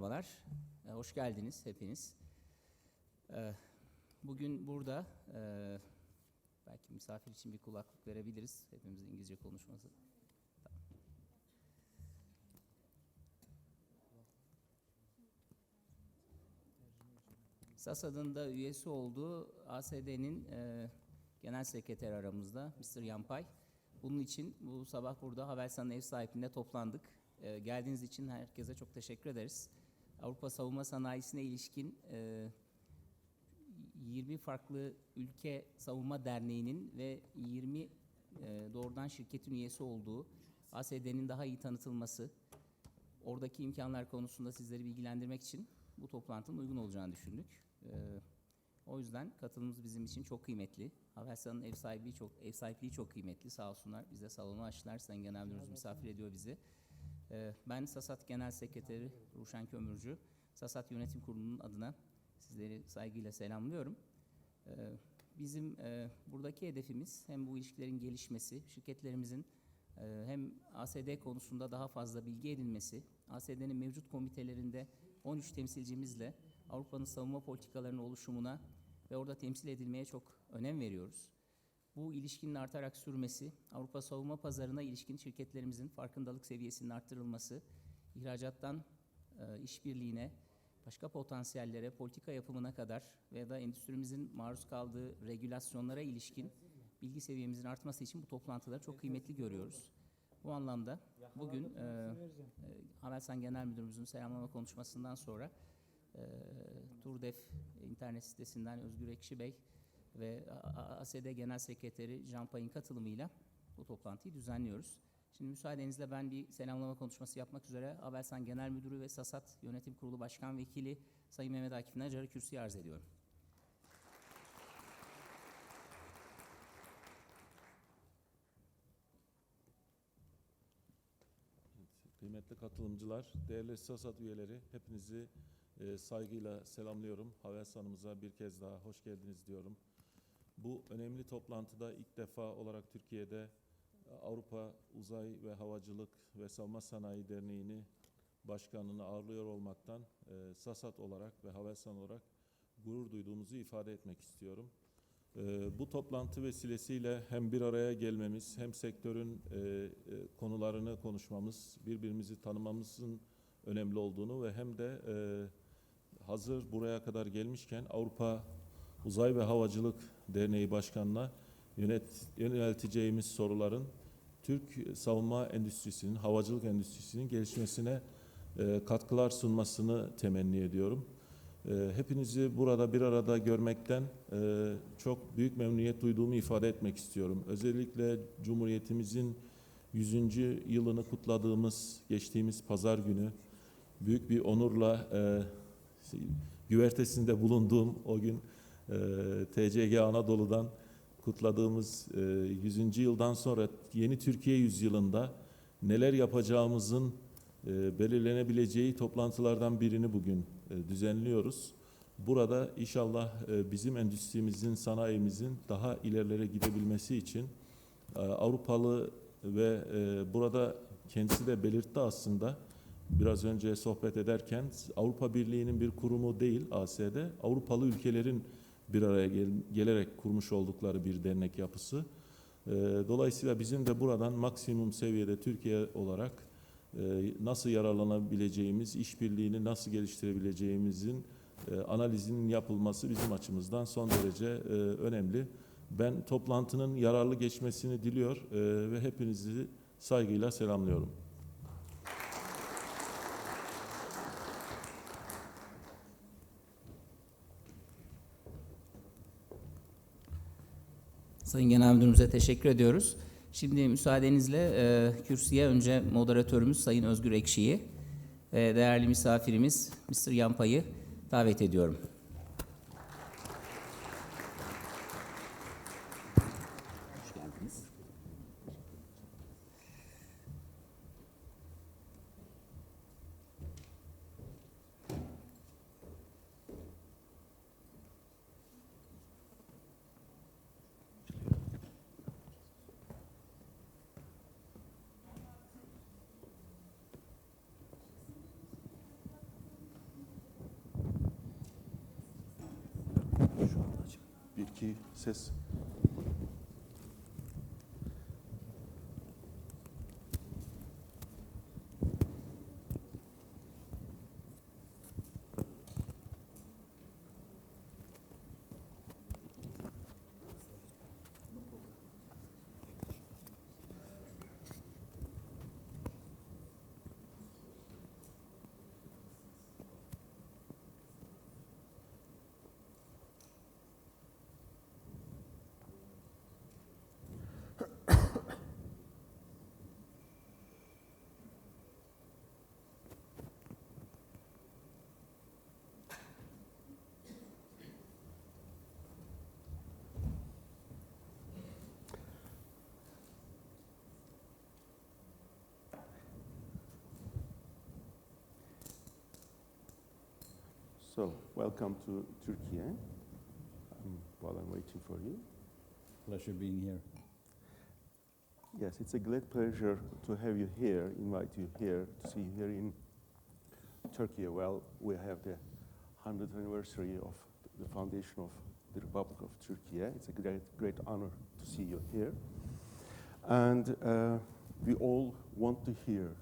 merhabalar. Hoş geldiniz hepiniz. Bugün burada belki misafir için bir kulaklık verebiliriz. Hepimizin İngilizce konuşması. Tamam. SASAD'ın da üyesi olduğu ASD'nin genel sekreteri aramızda Mr. Yampay. Bunun için bu sabah burada Havelsan'ın ev sahipliğinde toplandık. Geldiğiniz için herkese çok teşekkür ederiz. Avrupa Savunma Sanayisi'ne ilişkin 20 farklı ülke savunma derneğinin ve 20 doğrudan şirketin üyesi olduğu ASD'nin daha iyi tanıtılması, oradaki imkanlar konusunda sizleri bilgilendirmek için bu toplantının uygun olacağını düşündük. O yüzden katılımımız bizim için çok kıymetli. Havelsan'ın ev sahipliği çok kıymetli. Sağ olsunlar bize salonu açtılar. Sayın Genel Müdürümüz misafir ediyor bizi. Ben SASAD Genel Sekreteri Ruşen Kömürcü. SASAD Yönetim Kurulu'nun adına sizleri saygıyla selamlıyorum. Bizim buradaki hedefimiz hem bu ilişkilerin gelişmesi, şirketlerimizin hem ASD konusunda daha fazla bilgi edinmesi, ASD'nin mevcut komitelerinde 13 temsilcimizle Avrupa'nın savunma politikalarının oluşumuna ve orada temsil edilmeye çok önem veriyoruz. Bu ilişkinin artarak sürmesi, Avrupa savunma pazarına ilişkin şirketlerimizin farkındalık seviyesinin arttırılması, ihracattan işbirliğine, başka potansiyellere, politika yapımına kadar veya da endüstrimizin maruz kaldığı regülasyonlara ilişkin bilgi seviyemizin artması için bu toplantıları çok kıymetli görüyoruz. Bu anlamda bugün Havelsan Genel Müdürümüzün selamlama konuşmasından sonra TurDef internet sitesinden Özgür Ekşi Bey ve ASD Genel Sekreteri Yampay'ın katılımıyla bu toplantıyı düzenliyoruz. Şimdi müsaadenizle ben bir selamlama konuşması yapmak üzere Havelsan Genel Müdürü ve SASAD Yönetim Kurulu Başkan Vekili Sayın Mehmet Akif Nacar'ı kürsüye arz ediyorum. Kıymetli katılımcılar, değerli SASAD üyeleri, hepinizi saygıyla selamlıyorum. Havelsan'ımıza bir kez daha hoş geldiniz diyorum. Bu önemli toplantıda ilk defa olarak Türkiye'de Avrupa Uzay ve Havacılık ve Savunma Sanayi Derneği'ni başkanını ağırlıyor olmaktan SASAD olarak ve Havelsan olarak gurur duyduğumuzu ifade etmek istiyorum. Bu toplantı vesilesiyle hem bir araya gelmemiz, hem sektörün konularını konuşmamız, birbirimizi tanımamızın önemli olduğunu ve hem de hazır buraya kadar gelmişken Avrupa Uzay ve Havacılık Derneği Başkanı'na yönelteceğimiz soruların Türk savunma endüstrisinin, havacılık endüstrisinin gelişmesine katkılar sunmasını temenni ediyorum. Hepinizi burada bir arada görmekten çok büyük memnuniyet duyduğumu ifade etmek istiyorum. Özellikle Cumhuriyetimizin 100. yılını kutladığımız geçtiğimiz pazar günü büyük bir onurla güvertesinde bulunduğum o gün TCG Anadolu'dan kutladığımız 100. yıldan sonra yeni Türkiye yüzyılında neler yapacağımızın belirlenebileceği toplantılardan birini bugün düzenliyoruz. Burada inşallah bizim endüstrimizin, sanayimizin daha ilerlere gidebilmesi için Avrupalı ve burada kendisi de belirtti aslında biraz önce sohbet ederken Avrupa Birliği'nin bir kurumu değil ASD, Avrupalı ülkelerin bir araya gelerek kurmuş oldukları bir dernek yapısı. Dolayısıyla bizim de buradan maksimum seviyede Türkiye olarak nasıl yararlanabileceğimiz, işbirliğini nasıl geliştirebileceğimizin analizinin yapılması bizim açımızdan son derece önemli. Ben toplantının yararlı geçmesini diliyor ve hepinizi saygıyla selamlıyorum. Sayın Genel Müdürümüze teşekkür ediyoruz. Şimdi müsaadenizle kürsüye önce moderatörümüz Sayın Özgür Ekşi'yi ve değerli misafirimiz Mr. Yampay'ı davet ediyorum. Hoş geldiniz. 2 ses. So, welcome to Turkey. While I'm waiting for you. Pleasure being here. Yes, it's a great pleasure to have you here, invite you here, to see you here in Turkey. Well, we have the 100th anniversary of the foundation of the Republic of Turkey. It's a great honor to see you here. And we all want to hear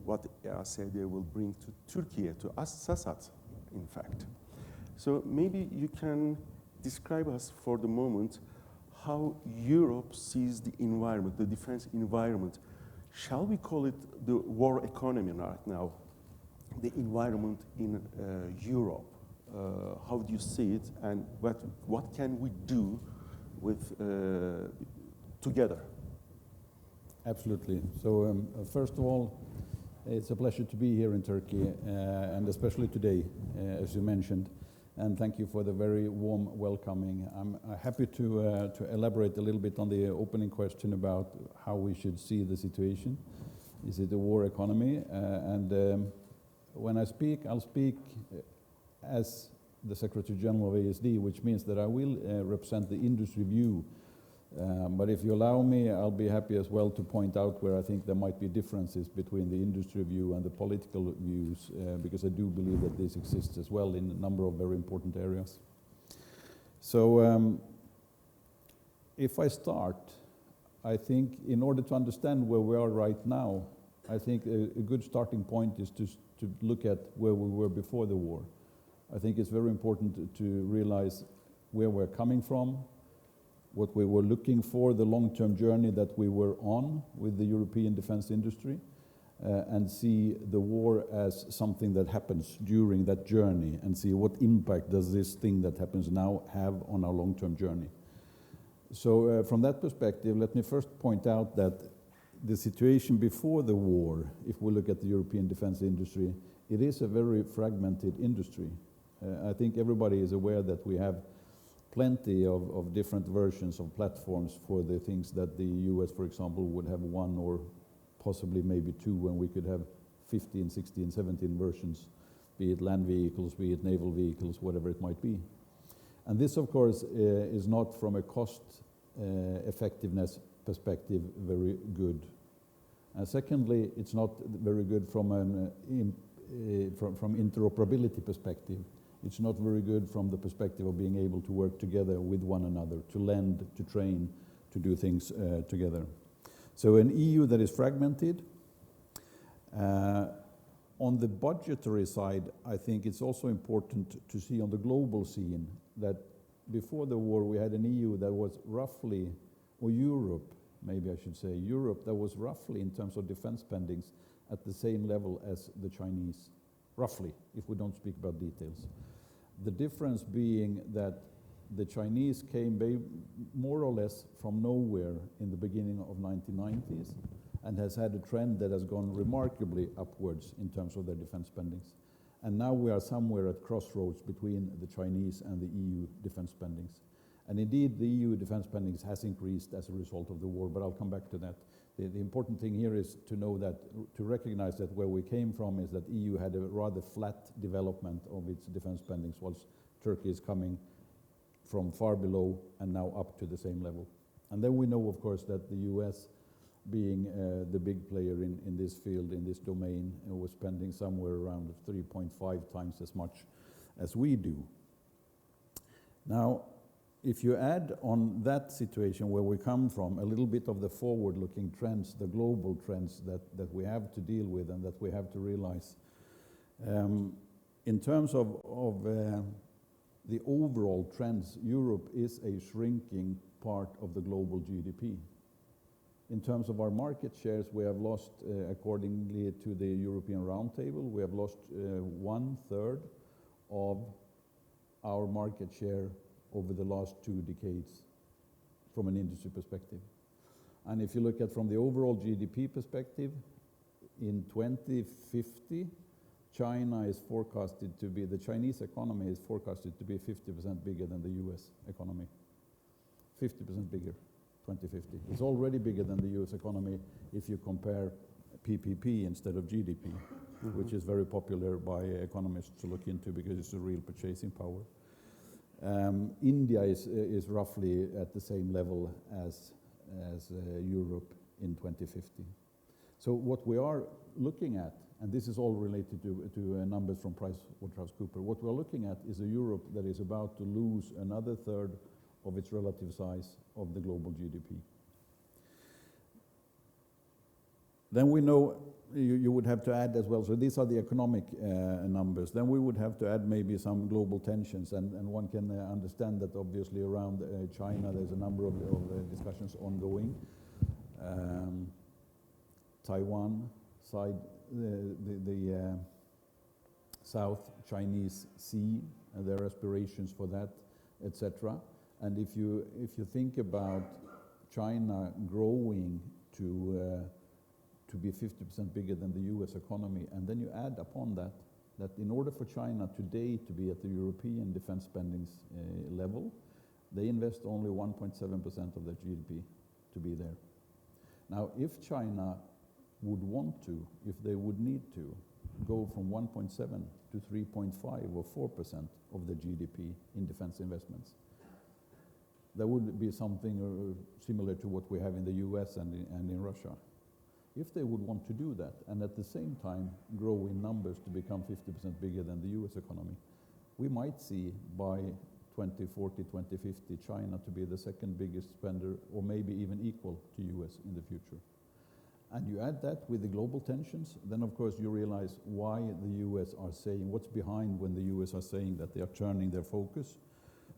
what ASD will bring to Turkey, to us, SASAD, in fact. So maybe you can describe us for the moment how Europe sees the environment, the defense environment. Shall we call it the war economy right now? The environment in Europe. How do you see it, and what can we do with together? Absolutely. So first of all, it's a pleasure to be here in Turkey, and especially today, as you mentioned. And thank you for the very warm welcoming. I'm happy to elaborate a little bit on the opening question about how we should see the situation. Is it a war economy? When I speak, I'll speak as the Secretary General of ASD, which means that I will represent the industry view. But if you allow me, I'll be happy as well to point out where I think there might be differences between the industry view and the political views, because I do believe that this exists as well in a number of very important areas. So if I start, I think in order to understand where we are right now, I think a good starting point is to look at where we were before the war. I think it's very important to realize where we're coming from, what we were looking for, the long-term journey that we were on with the European defense industry, and see the war as something that happens during that journey, and see what impact does this thing that happens now have on our long-term journey. So from that perspective, let me first point out that the situation before the war, if we look at the European defense industry, it is a very fragmented industry. I think everybody is aware that we have plenty of different versions of platforms for the things that the US, for example, would have one or possibly maybe two, and we could have 15, 16, 17 versions, be it land vehicles, be it naval vehicles, whatever it might be. And this, of course, is not from a cost effectiveness perspective very good. And secondly, it's not very good from an from interoperability perspective. It's not very good from the perspective of being able to work together with one another, to lend, to train, to do things together. So an EU that is fragmented. On the budgetary side, I think it's also important to see on the global scene that before the war we had an EU that was roughly, or Europe, maybe I should say, Europe that was roughly in terms of defense spendings at the same level as the Chinese, roughly, if we don't speak about details. The difference being that the Chinese came more or less from nowhere in the beginning of 1990s and has had a trend that has gone remarkably upwards in terms of their defense spendings. And now we are somewhere at crossroads between the Chinese and the EU defense spendings. And indeed, the EU defense spendings has increased as a result of the war, but I'll come back to that. The important thing here is to know that, to recognize that where we came from is that EU had a rather flat development of its defense spendings, whilst Turkey is coming from far below and now up to the same level. And then we know, of course, that the US, being the big player in this field, in this domain, was spending somewhere around 3.5 times as much as we do. Now, if you add on that situation where we come from, a little bit of the forward-looking trends, the global trends that we have to deal with and that we have to realize, in terms of the overall trends, Europe is a shrinking part of the global GDP. In terms of our market shares, we have lost, accordingly to the European Roundtable, we have lost 1/3 of our market share over the last 2 decades from an industry perspective. And if you look at from the overall GDP perspective, in 2050, China is forecasted to be, the Chinese economy is forecasted to be 50% bigger than the US economy. 50% bigger, 2050. It's already bigger than the US economy if you compare PPP instead of GDP, which is very popular by economists to look into because it's a real purchasing power. India is roughly at the same level as Europe in 2050. So what we are looking at, and this is all related to numbers from PricewaterhouseCoopers, what we're looking at is a Europe that is about to lose another 1/3 of its relative size of the global GDP. Then we know you would have to add as well, so these are the economic numbers. Then we would have to add maybe some global tensions, and one can understand that obviously around China there's a number of discussions ongoing. Taiwan side, the South Chinese Sea, and their aspirations for that, etc. And if you think about China growing to be 50% bigger than the US economy, and then you add upon that in order for China today to be at the European defense spending level, they invest only 1.7% of their GDP to be there. Now, if China would want to, if they would need to, go from 1.7 to 3.5 or 4% of the GDP in defense investments, there would be something similar to what we have in the US and in Russia. If they would want to do that, and at the same time grow in numbers to become 50% bigger than the US economy, we might see by 2040, 2050, China to be the second biggest spender, or maybe even equal to US in the future. And you add that with the global tensions, then of course you realize why the US are saying, what's behind when the US are saying that they are turning their focus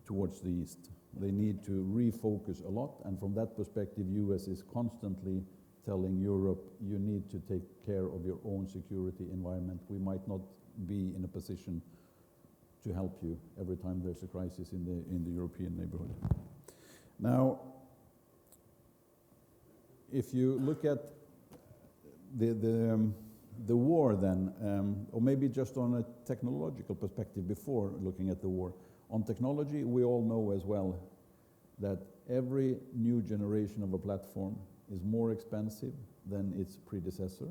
towards the East. They need to refocus a lot, and from that perspective, US is constantly telling Europe, you need to take care of your own security environment. We might not be in a position to help you every time there's a crisis in the European neighborhood. Now, if you look at the war then, or maybe just on a technological perspective before looking at the war. On technology, we all know as well that every new generation of a platform is more expensive than its predecessor,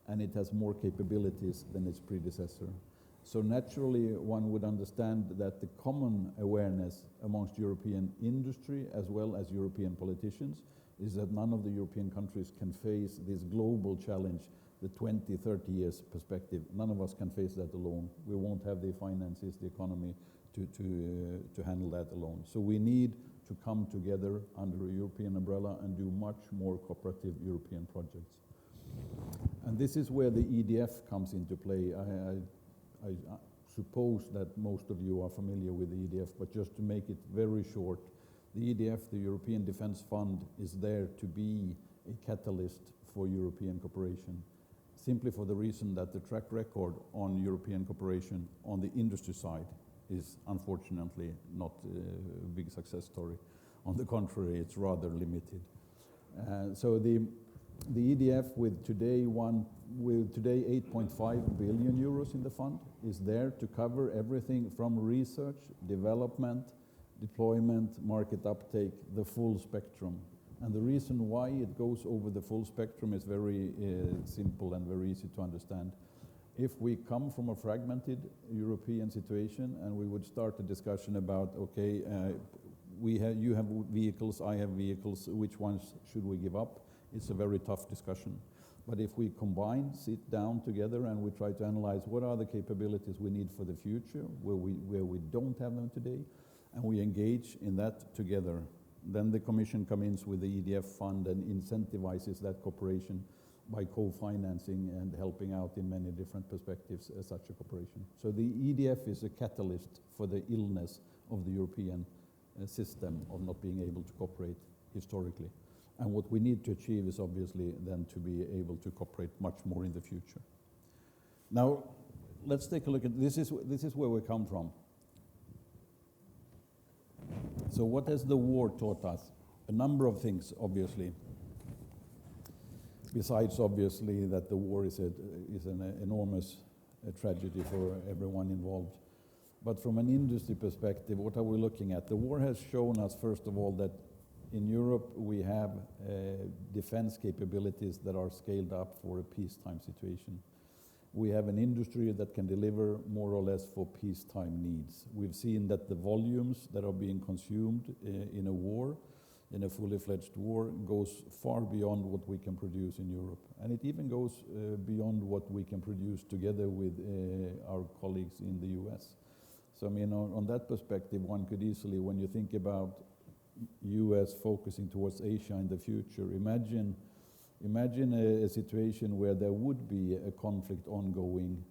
and it has more capabilities than its predecessor. So naturally, one would understand that the common awareness amongst European industry as well as European politicians is that none of the European countries can face this global challenge, the 20, 30 years perspective. None of us can face that alone. We won't have the finances, the economy to handle that alone. So we need to come together under a European umbrella and do much more cooperative European projects. And this is where the EDF comes into play. I suppose that most of you are familiar with the EDF, but just to make it very short, the EDF, the European Defence Fund, is there to be a catalyst for European cooperation, simply for the reason that the track record on European cooperation on the industry side is unfortunately not a big success story. On the contrary, it's rather limited. So the EDF with today 8.5 billion euros in the fund is there to cover everything from research, development, deployment, market uptake, the full spectrum. And the reason why it goes over the full spectrum is very simple and very easy to understand. If we come from a fragmented European situation and we would start a discussion about, okay, you have vehicles, I have vehicles, which ones should we give up? It's a very tough discussion. But if we combine, sit down together, and we try to analyze what are the capabilities we need for the future, where we don't have them today, and we engage in that together. Then the Commission comes in with the EDF fund and incentivizes that cooperation by co-financing and helping out in many different perspectives as such a cooperation. So the EDF is a catalyst for the illness of the European system of not being able to cooperate historically. And what we need to achieve is obviously then to be able to cooperate much more in the future. Now, let's take a look at this is where we come from. So what has the war taught us? A number of things, obviously. Besides, obviously, that the war is an enormous tragedy for everyone involved. But from an industry perspective, what are we looking at? The war has shown us, first of all, that in Europe we have defense capabilities that are scaled up for a peacetime situation. We have an industry that can deliver more or less for peacetime needs. We've seen that the volumes that are being consumed in a war, in a fully fledged war, goes far beyond what we can produce in Europe. And it even goes beyond what we can produce together with our colleagues in the US. So I mean, on that perspective, one could easily, when you think about US focusing towards Asia in the future, imagine a situation where there would be a conflict ongoing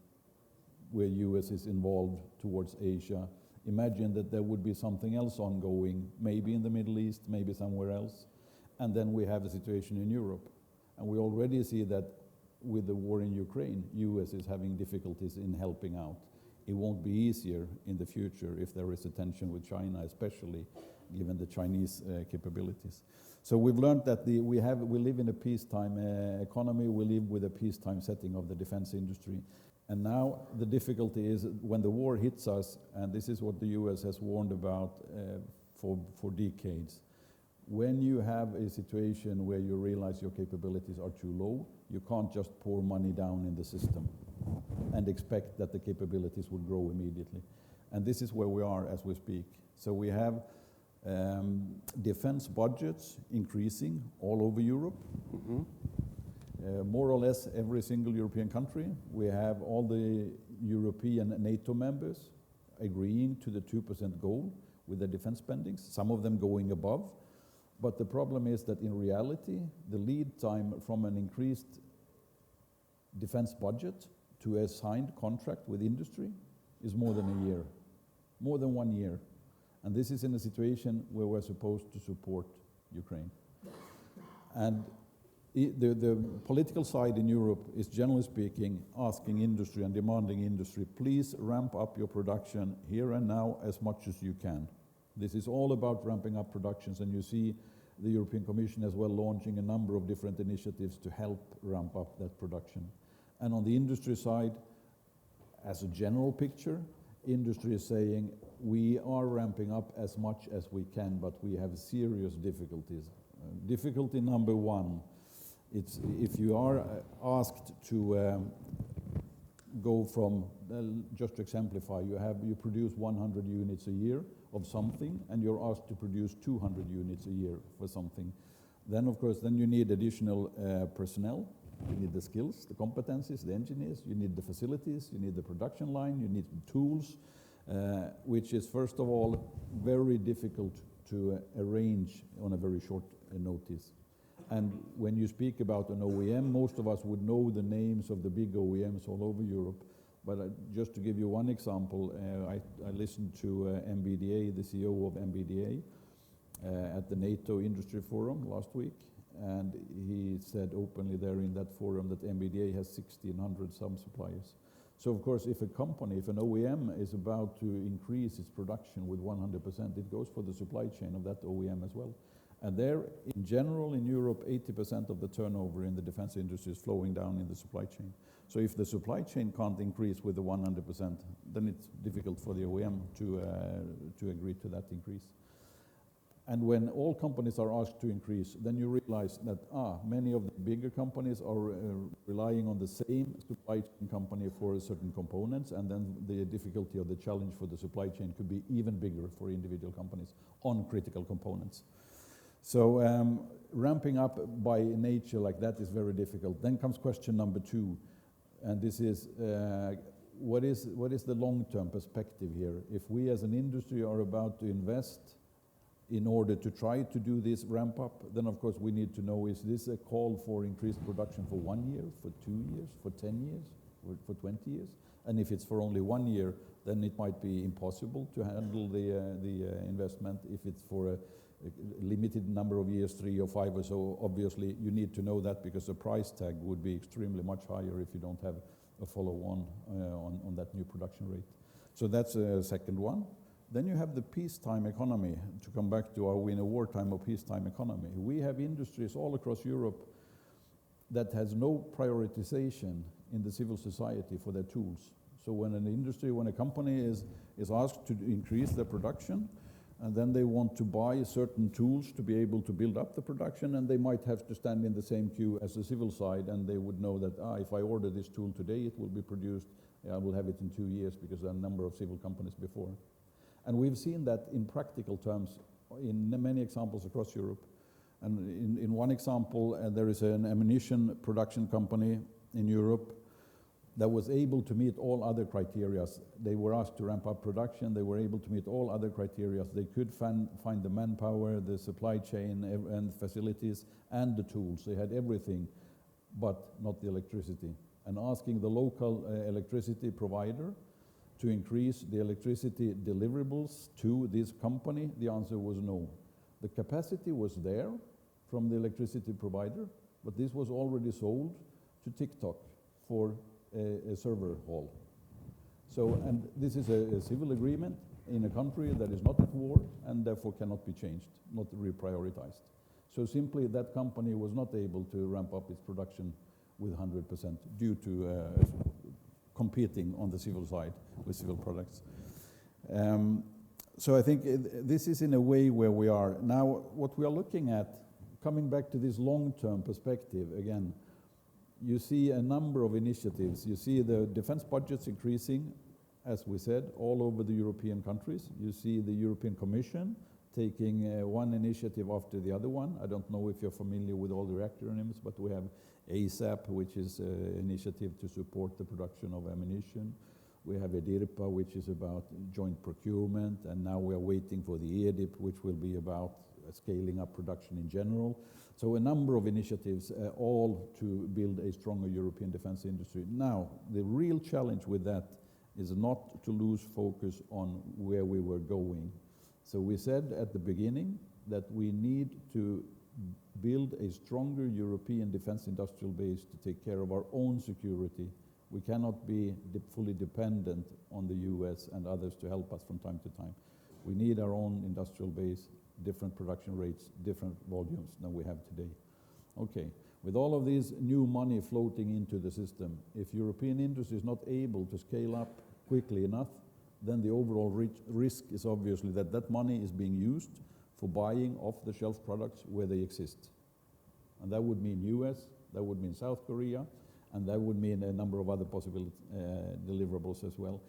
where US is involved towards Asia. Imagine that there would be something else ongoing, maybe in the Middle East, maybe somewhere else, and then we have a situation in Europe. And we already see that with the war in Ukraine, US is having difficulties in helping out. It won't be easier in the future if there is a tension with China, especially given the Chinese capabilities. So we've learned that we live in a peacetime economy, we live with a peacetime setting of the defense industry. And now the difficulty is when the war hits us, and this is what the US has warned about for decades. When you have a situation where you realize your capabilities are too low, you can't just pour money down in the system and expect that the capabilities will grow immediately. And this is where we are as we speak. So we have defense budgets increasing all over Europe. Mm-hmm. More or less every single European country. We have all the European NATO members agreeing to the 2% goal with their defense spendings, some of them going above. But the problem is that in reality, the lead time from an increased defense budget to a signed contract with industry is more than a year, more than 1 year. And this is in a situation where we're supposed to support Ukraine. And the political side in Europe is, generally speaking, asking industry and demanding industry, please ramp up your production here and now as much as you can. This is all about ramping up productions, and you see the European Commission as well launching a number of different initiatives to help ramp up that production. And on the industry side, as a general picture, industry is saying, we are ramping up as much as we can, but we have serious difficulties. Difficulty number one, it's if you are asked to go from, just to exemplify, you produce 100 units a year of something, and you're asked to produce 200 units a year for something. Then, of course, then you need additional personnel. You need the skills, the competencies, the engineers, you need the facilities, you need the production line, you need tools, which is, first of all, very difficult to arrange on a very short notice. And when you speak about an OEM, most of us would know the names of the big OEMs all over Europe. But just to give you one example, I listened to MBDA, the CEO of MBDA, at the NATO Industry Forum last week. And he said openly there in that forum that MBDA has 1,600 sub-suppliers. So of course, if a company, if an OEM is about to increase its production with 100%, it goes for the supply chain of that OEM as well. And there, in general, in Europe, 80% of the turnover in the defense industry is flowing down in the supply chain. So if the supply chain can't increase with the 100%, then it's difficult for the OEM to agree to that increase. And when all companies are asked to increase, then you realize that many of the bigger companies are relying on the same supply chain company for certain components, and then the difficulty or the challenge for the supply chain could be even bigger for individual companies on critical components. So ramping up by nature like that is very difficult. Then comes question number two, and this is what is the long-term perspective here? If we as an industry are about to invest in order to try to do this ramp up, then of course we need to know, is this a call for increased production for 1 year, for 2 years, for 10 years, or for 20 years? And if it's for only 1 year, then it might be impossible to handle the investment. If it's for a limited number of years, 3 or 5 or so, obviously you need to know that, because the price tag would be extremely much higher if you don't have a follow-on on that new production rate. So that's a second one. Then you have the peacetime economy. To come back to, are we in a wartime or peacetime economy? We have industries all across Europe that has no prioritization in the civil society for their tools. So when an industry, when a company is asked to increase their production, and then they want to buy certain tools to be able to build up the production, and they might have to stand in the same queue as the civil side, and they would know that, if I order this tool today, it will be produced, I will have it in 2 years, because there are a number of civil companies before. And we've seen that in practical terms in many examples across Europe. And in one example, there is an ammunition production company in Europe that was able to meet all other criteria. They were asked to ramp up production. They were able to meet all other criteria. They could find the manpower, the supply chain, and facilities, and the tools. They had everything, but not the electricity. And asking the local electricity provider to increase the electricity deliverables to this company, the answer was no. The capacity was there from the electricity provider, but this was already sold to TikTok for a server hall. So, and this is a civil agreement in a country that is not at war and therefore cannot be changed, not reprioritized. So simply that company was not able to ramp up its production with 100% due to competing on the civil side with civil products. So I think this is in a way where we are. Now, what we are looking at, coming back to this long-term perspective, again, you see a number of initiatives. You see the defense budgets increasing, as we said, all over the European countries. You see the European Commission taking one initiative after the other one. I don't know if you're familiar with all the acronyms, but we have ASAP, which is an initiative to support the production of ammunition. We have EDIRPA, which is about joint procurement, and now we are waiting for the EDIP, which will be about scaling up production in general. So a number of initiatives, all to build a stronger European defense industry. Now, the real challenge with that is not to lose focus on where we were going. So we said at the beginning that we need to build a stronger European defense industrial base to take care of our own security. We cannot be fully dependent on the US and others to help us from time to time. We need our own industrial base, different production rates, different volumes than we have today. Okay, with all of these new money floating into the system, if European industry is not able to scale up quickly enough, then the overall risk is obviously that that money is being used for buying off-the-shelf products where they exist. And that would mean US, that would mean South Korea, and that would mean a number of other possible deliverables as well.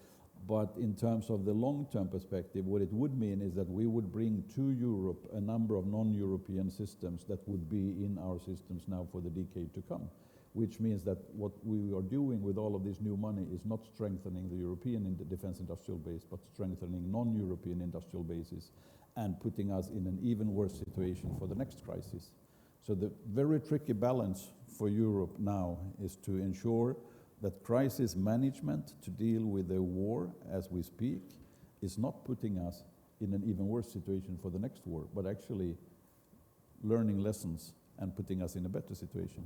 But in terms of the long-term perspective, what it would mean is that we would bring to Europe a number of non-European systems that would be in our systems now for the decade to come, which means that what we are doing with all of this new money is not strengthening the European defense industrial base, but strengthening non-European industrial bases and putting us in an even worse situation for the next crisis. So the very tricky balance for Europe now is to ensure that crisis management to deal with the war as we speak is not putting us in an even worse situation for the next war, but actually learning lessons and putting us in a better situation.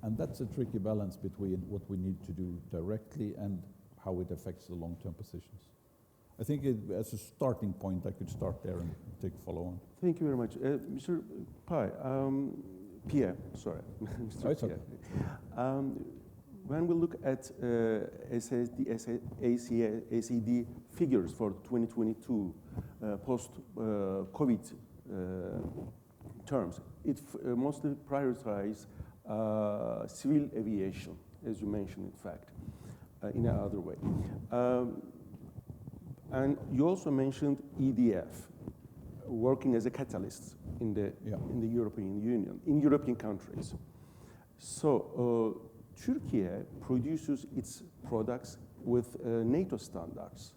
And that's a tricky balance between what we need to do directly and how it affects the long-term positions. I think as a starting point, I could start there and take follow-on. Thank you very much. Mr. Pierre, sorry. Mr. It's okay. When we look at ASD figures for 2022 post-COVID terms, it mostly prioritizes civil aviation, as you mentioned, in fact, in another way. And you also mentioned EDF working as a catalyst in the European Union, in European countries. So Turkey produces its products with NATO standards.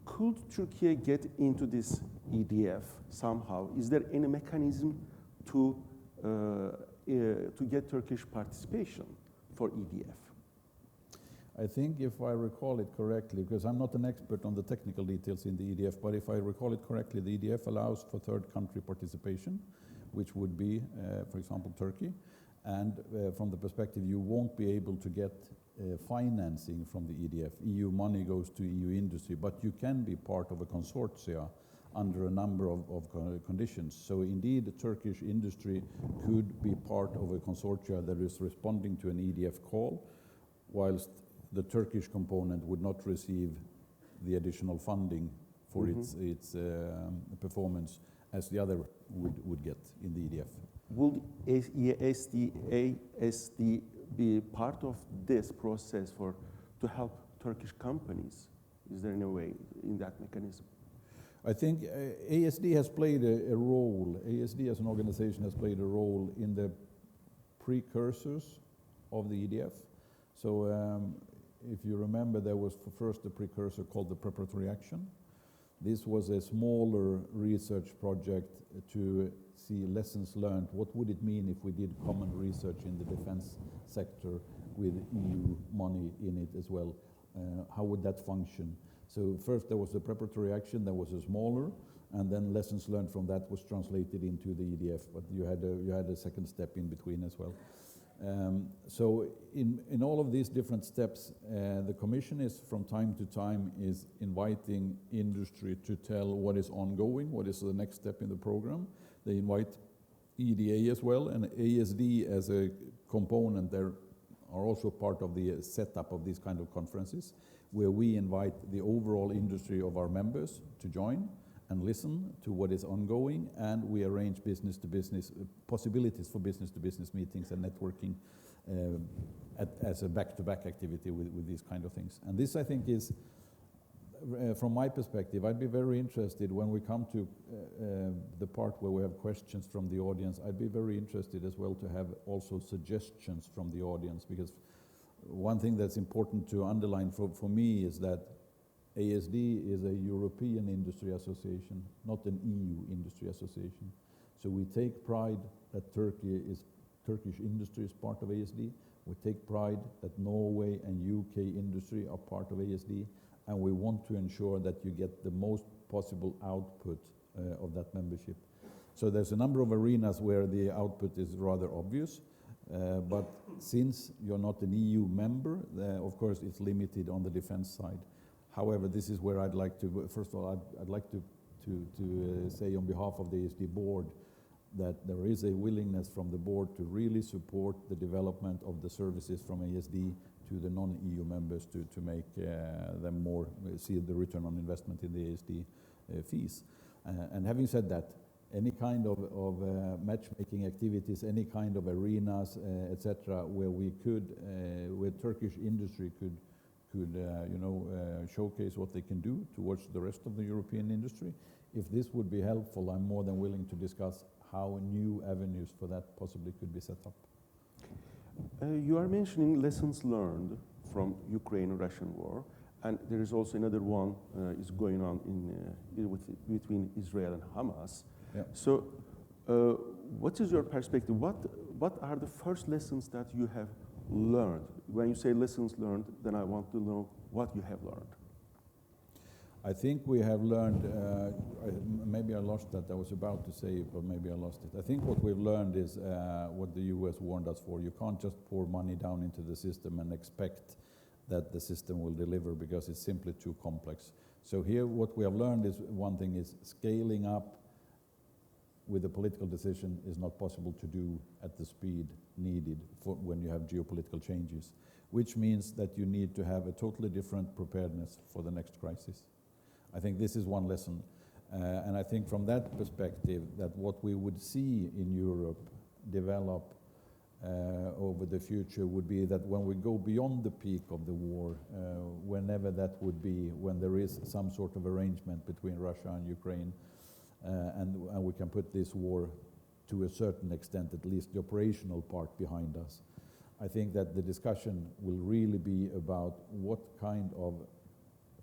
Could Turkey get into this EDF somehow? Is there any mechanism to get Turkish participation for EDF? I think if I recall it correctly, because I'm not an expert on the technical details in the EDF, but if I recall it correctly, the EDF allows for third country participation, which would be, for example, Turkey. And from the perspective, you won't be able to get financing from the EDF. EU money goes to EU industry, but you can be part of a consortia under a number of conditions. So indeed, the Turkish industry could be part of a consortia that is responding to an EDF call, whilst the Turkish component would not receive the additional funding for its performance as the other would get in the EDF. Will ASD be part of this process to help Turkish companies? Is there any way in that mechanism? I think ASD has played a role. ASD as an organization has played a role in the precursors of the EDF. So if you remember, there was first a precursor called the Preparatory Action. This was a smaller research project to see lessons learned. What would it mean if we did common research in the defense sector with EU money in it as well? How would that function? So first there was the Preparatory Action that was a smaller, and then lessons learned from that was translated into the EDF, but you had a second step in between as well. So in all of these different steps, the Commission is from time to time is inviting industry to tell what is ongoing, what is the next step in the program. They invite EDA as well, and ASD as a component there are also part of the setup of these kind of conferences, where we invite the overall industry of our members to join and listen to what is ongoing, and we arrange business-to-business possibilities for business-to-business meetings and networking as a back-to-back activity with these kind of things. And this, I think, is, from my perspective, I'd be very interested when we come to the part where we have questions from the audience. I'd be very interested as well to have also suggestions from the audience, because one thing that's important to underline for me is that ASD is a European industry association, not an EU industry association. So we take pride that Turkish industry is part of ASD. We take pride that Norway and UK industry are part of ASD, and we want to ensure that you get the most possible output of that membership. So there's a number of arenas where the output is rather obvious, but since you're not an EU member, of course it's limited on the defense side. However, this is where I'd like to, first of all, I'd like to say on behalf of the ASD board that there is a willingness from the board to really support the development of the services from ASD to the non-EU members to make them more, see the return on investment in the ASD fees. And having said that, any kind of matchmaking activities, any kind of arenas, etc., where we could, where Turkish industry could showcase what they can do towards the rest of the European industry. If this would be helpful, I'm more than willing to discuss how new avenues for that possibly could be set up. You are mentioning lessons learned from Ukraine-Russian war, and there is also another one is going on between Israel and Hamas. Yeah. So, what is your perspective? What are the first lessons that you have learned? When you say lessons learned, then I want to know what you have learned. I think we have learned, maybe I lost that, I was about to say it, but maybe I lost it. I think what we've learned is what the US warned us for. You can't just pour money down into the system and expect that the system will deliver, because it's simply too complex. So here what we have learned is, one thing is scaling up with a political decision is not possible to do at the speed needed for when you have geopolitical changes, which means that you need to have a totally different preparedness for the next crisis. I think this is one lesson. And I think from that perspective, that what we would see in Europe develop over the future would be that when we go beyond the peak of the war, whenever that would be, when there is some sort of arrangement between Russia and Ukraine, and we can put this war to a certain extent, at least the operational part, behind us, I think that the discussion will really be about what kind of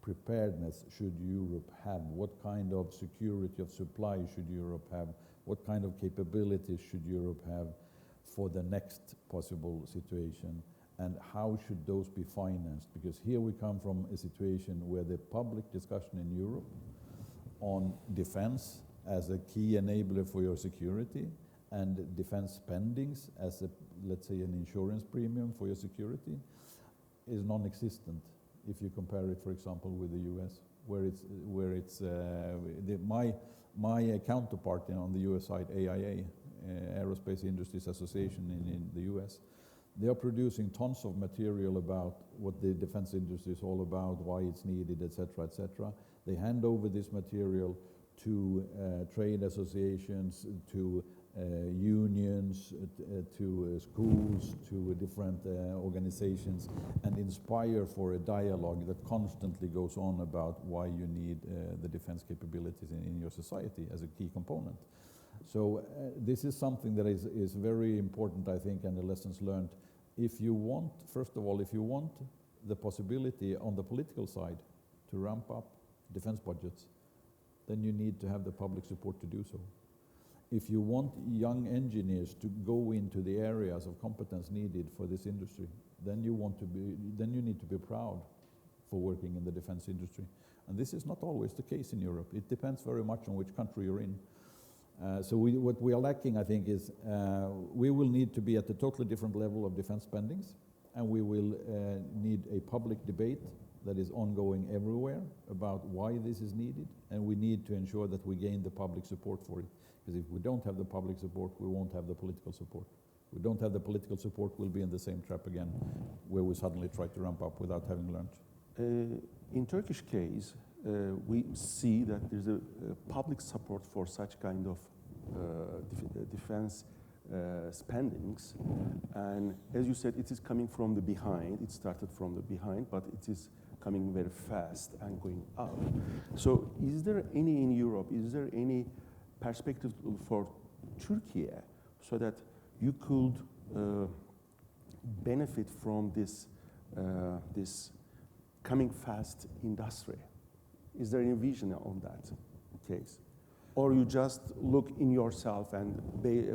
preparedness should Europe have, what kind of security of supply should Europe have, what kind of capabilities should Europe have for the next possible situation, and how should those be financed? Because here we come from a situation where the public discussion in Europe on defense as a key enabler for your security and defense spendings as a, let's say, an insurance premium for your security is non-existent if you compare it, for example, with the US, where it's my counterpart on the US side, AIA, Aerospace Industries Association in the US, they are producing tons of material about what the defense industry is all about, why it's needed, etc., etc. They hand over this material to trade associations, to unions, to schools, to different organizations, and inspire for a dialogue that constantly goes on about why you need the defense capabilities in your society as a key component. So this is something that is very important, I think, and the lessons learned. If you want, first of all, if you want the possibility on the political side to ramp up defense budgets, then you need to have the public support to do so. If you want young engineers to go into the areas of competence needed for this industry, then you need to be proud for working in the defense industry. And this is not always the case in Europe. It depends very much on which country you're in. So what we are lacking, I think, is we will need to be at a totally different level of defense spendings, and we will need a public debate that is ongoing everywhere about why this is needed, and we need to ensure that we gain the public support for it. Because if we don't have the public support, we won't have the political support. If we don't have the political support, we'll be in the same trap again, where we suddenly try to ramp up without having learned. In Turkish case, we see that there's a public support for such kind of defense spendings, and as you said, it is coming from the behind. It started from the behind, but it is coming very fast and going up. So is there any in Europe, is there any perspective for Turkey so that you could benefit from this coming fast industry? Is there any vision on that case? Or you just look in yourself and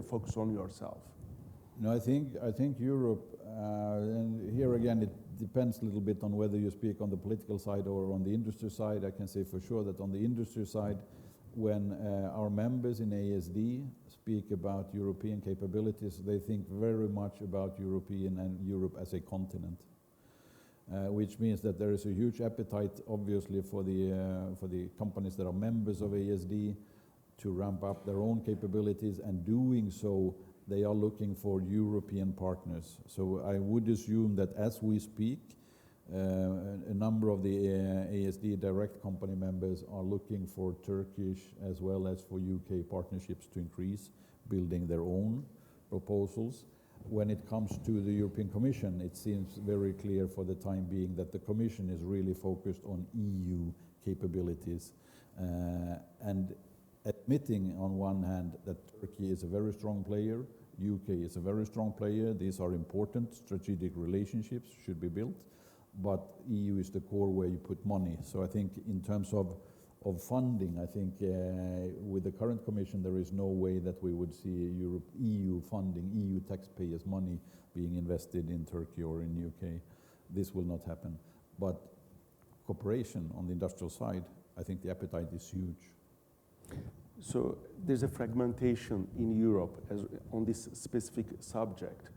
focus on yourself? No, I think Europe, and here again it depends a little bit on whether you speak on the political side or on the industry side. I can say for sure that on the industry side, when our members in ASD speak about European capabilities, they think very much about European and Europe as a continent. Which means that there is a huge appetite, obviously, for the companies that are members of ASD to ramp up their own capabilities, and doing so, they are looking for European partners. So I would assume that as we speak, a number of the ASD direct company members are looking for Turkish as well as for UK partnerships to increase, building their own proposals. When it comes to the European Commission, it seems very clear for the time being that the Commission is really focused on EU capabilities and admitting on one hand that Turkey is a very strong player, UK is a very strong player, these are important strategic relationships, should be built, but EU is the core where you put money. So I think in terms of funding, I think with the current Commission there is no way that we would see EU funding, EU taxpayers' money being invested in Turkey or in UK. This will not happen. But cooperation on the industrial side, I think the appetite is huge. So there's a fragmentation in Europe on this specific subject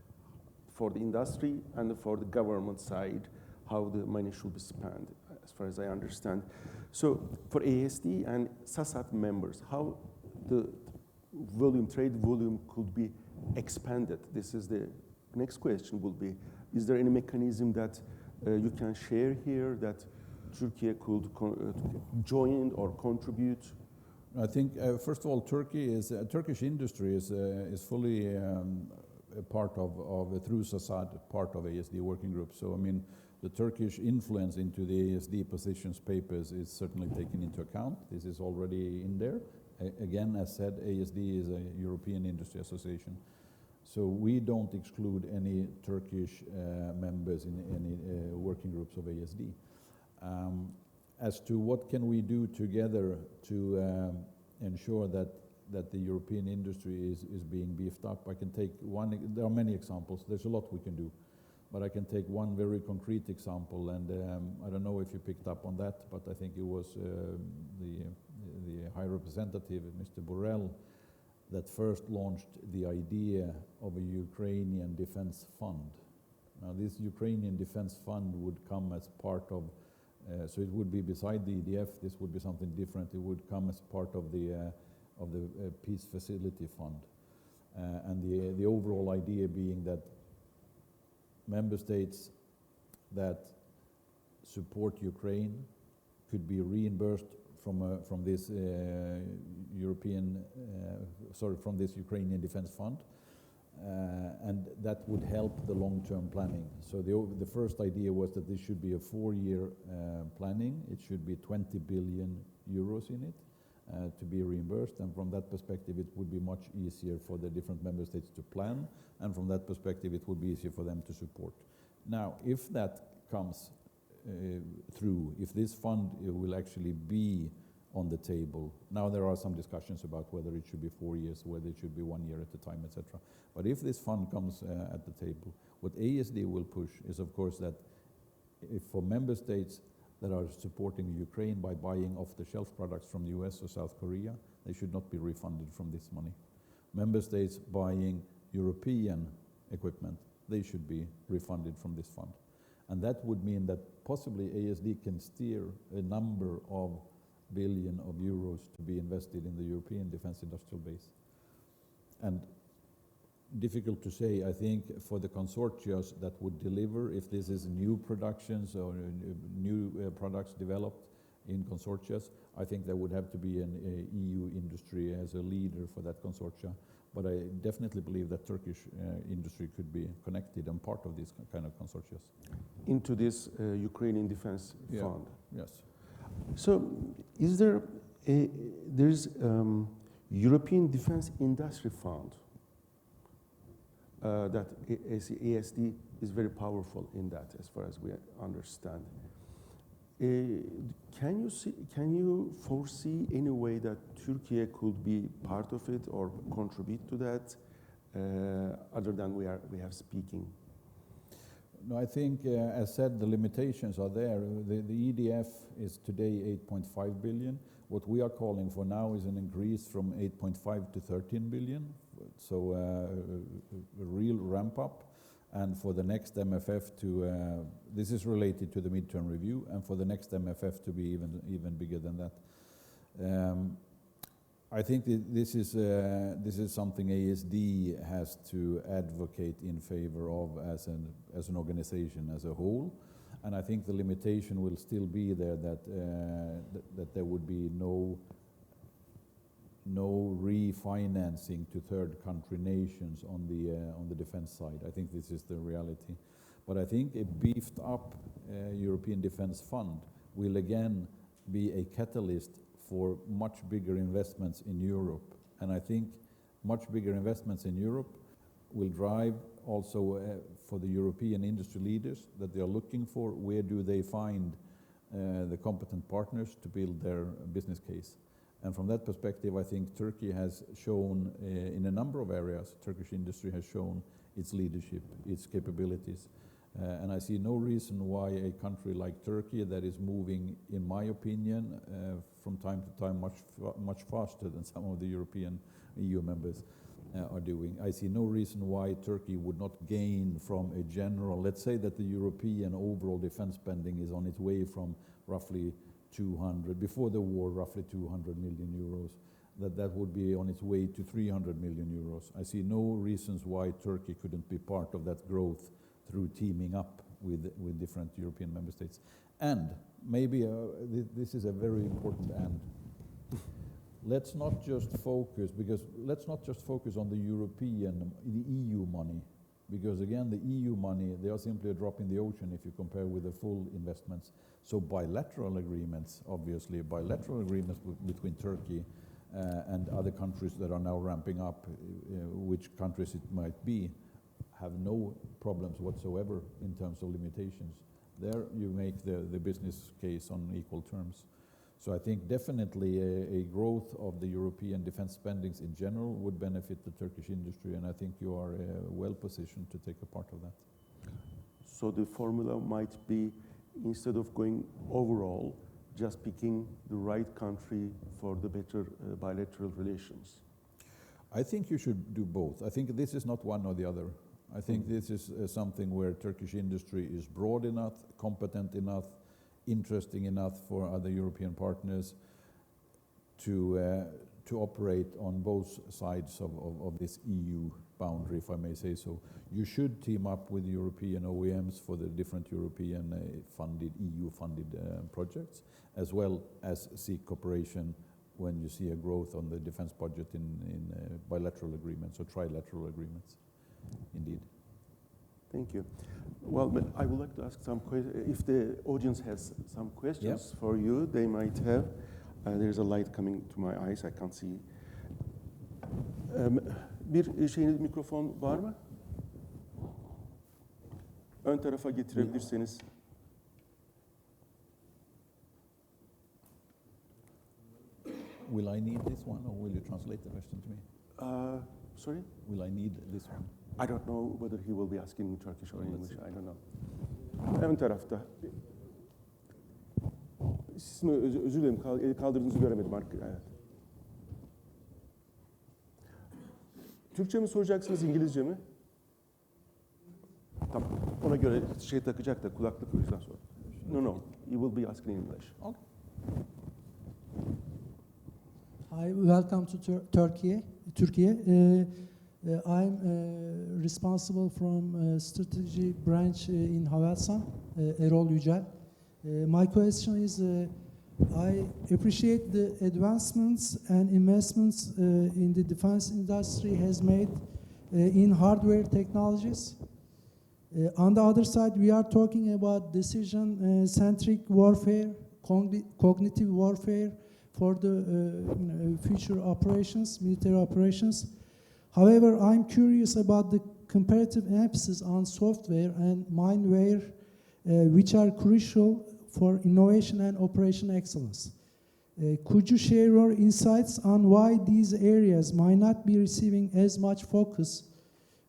for the industry and for the government side, how the money should be spent, as far as I understand. So for ASD and SASAD members, how the trade volume could be expanded? This is the next question will be, is there any mechanism that you can share here that Turkey could join or contribute? I think, first of all, Turkish industry is fully a part of through SASAD, part of ASD working group. So, I mean, the Turkish influence into the ASD positions papers is certainly taken into account. This is already in there. Again, as said, ASD is a European industry association. So we don't exclude any Turkish members in any working groups of ASD. As to what can we do together to ensure that the European industry is being beefed up, I can take one. There are many examples. There's a lot we can do, but I can take one very concrete example. And I don't know if you picked up on that, but I think it was the High Representative, Mr. Borrell, that first launched the idea of a Ukrainian defense fund. Now, this Ukrainian defense fund would come as part of, so it would be beside the EDF. This would be something different. It would come as part of the Peace Facility Fund, and the overall idea being that member states that support Ukraine could be reimbursed from this from this Ukrainian Defense Fund, and that would help the long-term planning. So the first idea was that this should be a 4-year planning. It should be 20 billion euros in it to be reimbursed, and from that perspective it would be much easier for the different member states to plan, and from that perspective it would be easier for them to support. Now, if that comes through, if this fund will actually be on the table. Now there are some discussions about whether it should be 4 years, whether it should be 1 year at a time, etc. But if this fund comes at the table, what ASD will push is, of course, that if for member states that are supporting Ukraine by buying off-the-shelf products from the US or South Korea, they should not be refunded from this money. Member states buying European equipment, they should be refunded from this fund. And that would mean that possibly ASD can steer a number of billion of euros to be invested in the European defense industrial base. And difficult to say, I think, for the consortia that would deliver, if this is new productions or new products developed in consortia, I think there would have to be an EU industry as a leader for that consortia. But I definitely believe that Turkish industry could be connected and part of these kind of consortia. Into this Ukrainian defense fund? Yes. So is there there's European Defense Industry Fund that ASD is very powerful in that, as far as we understand. Can you foresee any way that Turkey could be part of it or contribute to that, other than we have speaking? No, I think, as said, the limitations are there. The EDF is today 8.5 billion. What we are calling for now is an increase from 8.5 to 13 billion. So a real ramp up. And for the next MFF to, this is related to the midterm review, and for the next MFF to be even bigger than that. I think this is something ASD has to advocate in favor of as an organization as a whole, and I think the limitation will still be there that there would be no refinancing to third country nations on the defense side. I think this is the reality, but I think a beefed up European Defense Fund will again be a catalyst for much bigger investments in Europe. And I think much bigger investments in Europe will drive also for the European industry leaders that they are looking for, where do they find the competent partners to build their business case. And from that perspective, I think Turkey has shown in a number of areas, Turkish industry has shown its leadership, its capabilities. And I see no reason why a country like Turkey that is moving, in my opinion, from time to time much faster than some of the European EU members are doing. I see no reason why Turkey would not gain from a general, let's say that the European overall defense spending is on its way from roughly 200, before the war, roughly 200 million euros, that would be on its way to 300 million euros. I see no reasons why Turkey couldn't be part of that growth through teaming up with different European member states. And maybe this is a very important and. Let's not just focus, on the EU money, because again, the EU money, they are simply a drop in the ocean if you compare with the full investments. So bilateral agreements, obviously, between Turkey and other countries that are now ramping up, which countries it might be, have no problems whatsoever in terms of limitations. There you make the business case on equal terms. So I think definitely a growth of the European defense spendings in general would benefit the Turkish industry, and I think you are well positioned to take a part of that. So the formula might be, instead of going overall, just picking the right country for the better bilateral relations. I think you should do both. I think this is not one or the other. I think this is something where Turkish industry is broad enough, competent enough, interesting enough for other European partners to operate on both sides of this EU boundary, if I may say so. You should team up with European OEMs for the different European funded, EU-funded projects, as well as seek cooperation when you see a growth on the defense budget in bilateral agreements or trilateral agreements. Indeed. Thank you. Well, but I would like to ask some questions. If the audience has some questions for you, they might have. There's a light coming to my eyes. I can't see. Bir şeyiniz, mikrofon var mı? Ön tarafa getirebilirseniz. Will I need this one, or will you translate the question to me? Sorry? Will I need this one? I don't know whether he will be asking in Turkish or English. I don't know. Ön tarafta. Siz mi? Özür dilerim. El kaldırdığınızı göremedim. Evet. Türkçe mi soracaksınız, İngilizce mi? Tamam. Ona göre şey takacak da kulaklık, o yüzden sor. No. You will be asking in English. Okay. Hi, welcome to Turkey. I'm responsible from strategy branch in Havelsan, Erol Yücel. My question is, I appreciate the advancements and investments in the defense industry has made in hardware technologies. On the other side, we are talking about decision-centric warfare, cognitive warfare for the future operations, military operations. However, I'm curious about the comparative emphasis on software and mindware, which are crucial for innovation and operation excellence. Could you share your insights on why these areas might not be receiving as much focus,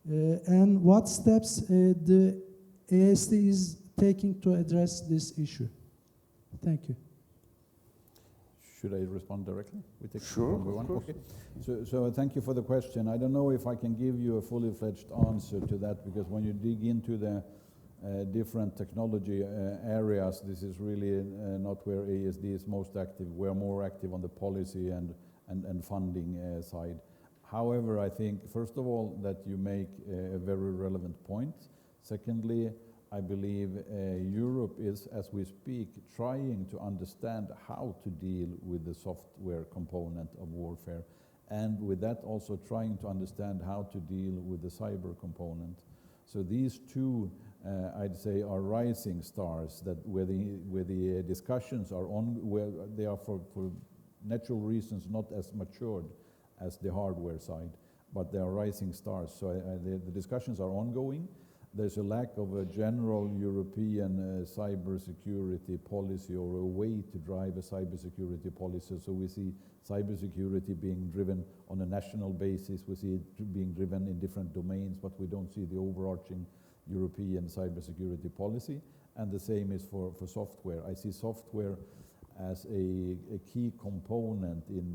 and what steps the ASD is taking to address this issue? Thank you. Should I respond directly? We take Sure, number one? of course. Okay. So thank you for the question. I don't know if I can give you a fully fledged answer to that, because when you dig into the different technology areas, this is really not where ASD is most active. We're more active on the policy and funding side. However, I think, first of all, that you make a very relevant point. Secondly, I believe Europe is, as we speak, trying to understand how to deal with the software component of warfare, and with that also trying to understand how to deal with the cyber component. So these two, I'd say, are rising stars, that where the discussions are on, where they are for natural reasons not as matured as the hardware side, but they are rising stars. So the discussions are ongoing. There's a lack of a general European cybersecurity policy, or a way to drive a cybersecurity policy. So we see cybersecurity being driven on a national basis. We see it being driven in different domains, but we don't see the overarching European cybersecurity policy. And the same is for software. I see software as a key component in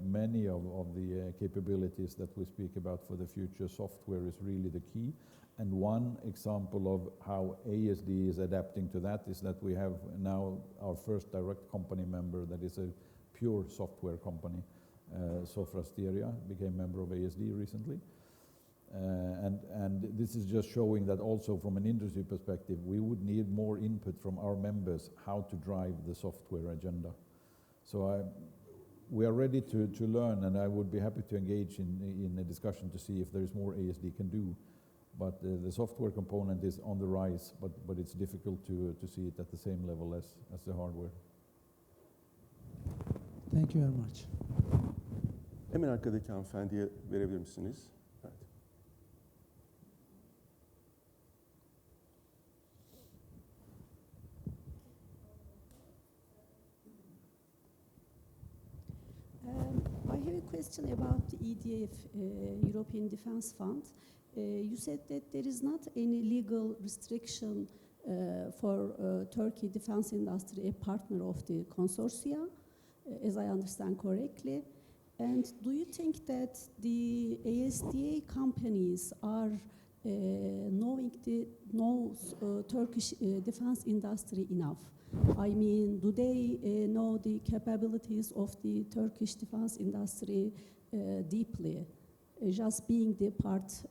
many of the capabilities that we speak about for the future. Software is really the key. And one example of how ASD is adapting to that is that we have now our first direct company member that is a pure software company. Sofrasteria became member of ASD recently. And this is just showing that also from an industry perspective, we would need more input from our members how to drive the software agenda. So we are ready to learn, and I would be happy to engage in a discussion to see if there is more ASD can do. But the software component is on the rise, but it's difficult to see it at the same level as the hardware. Thank you very much. Hemen arkadaki hanımefendiye verebilir misiniz? Evet. I have a question about the EDF, European Defence Fund. You said that there is not any legal restriction for Turkey defense industry, a partner of the consortia, as I understand correctly. And do you think that the ASDA companies are knows Turkish defense industry enough? I mean, do they know the capabilities of the Turkish defense industry deeply? Just being the part,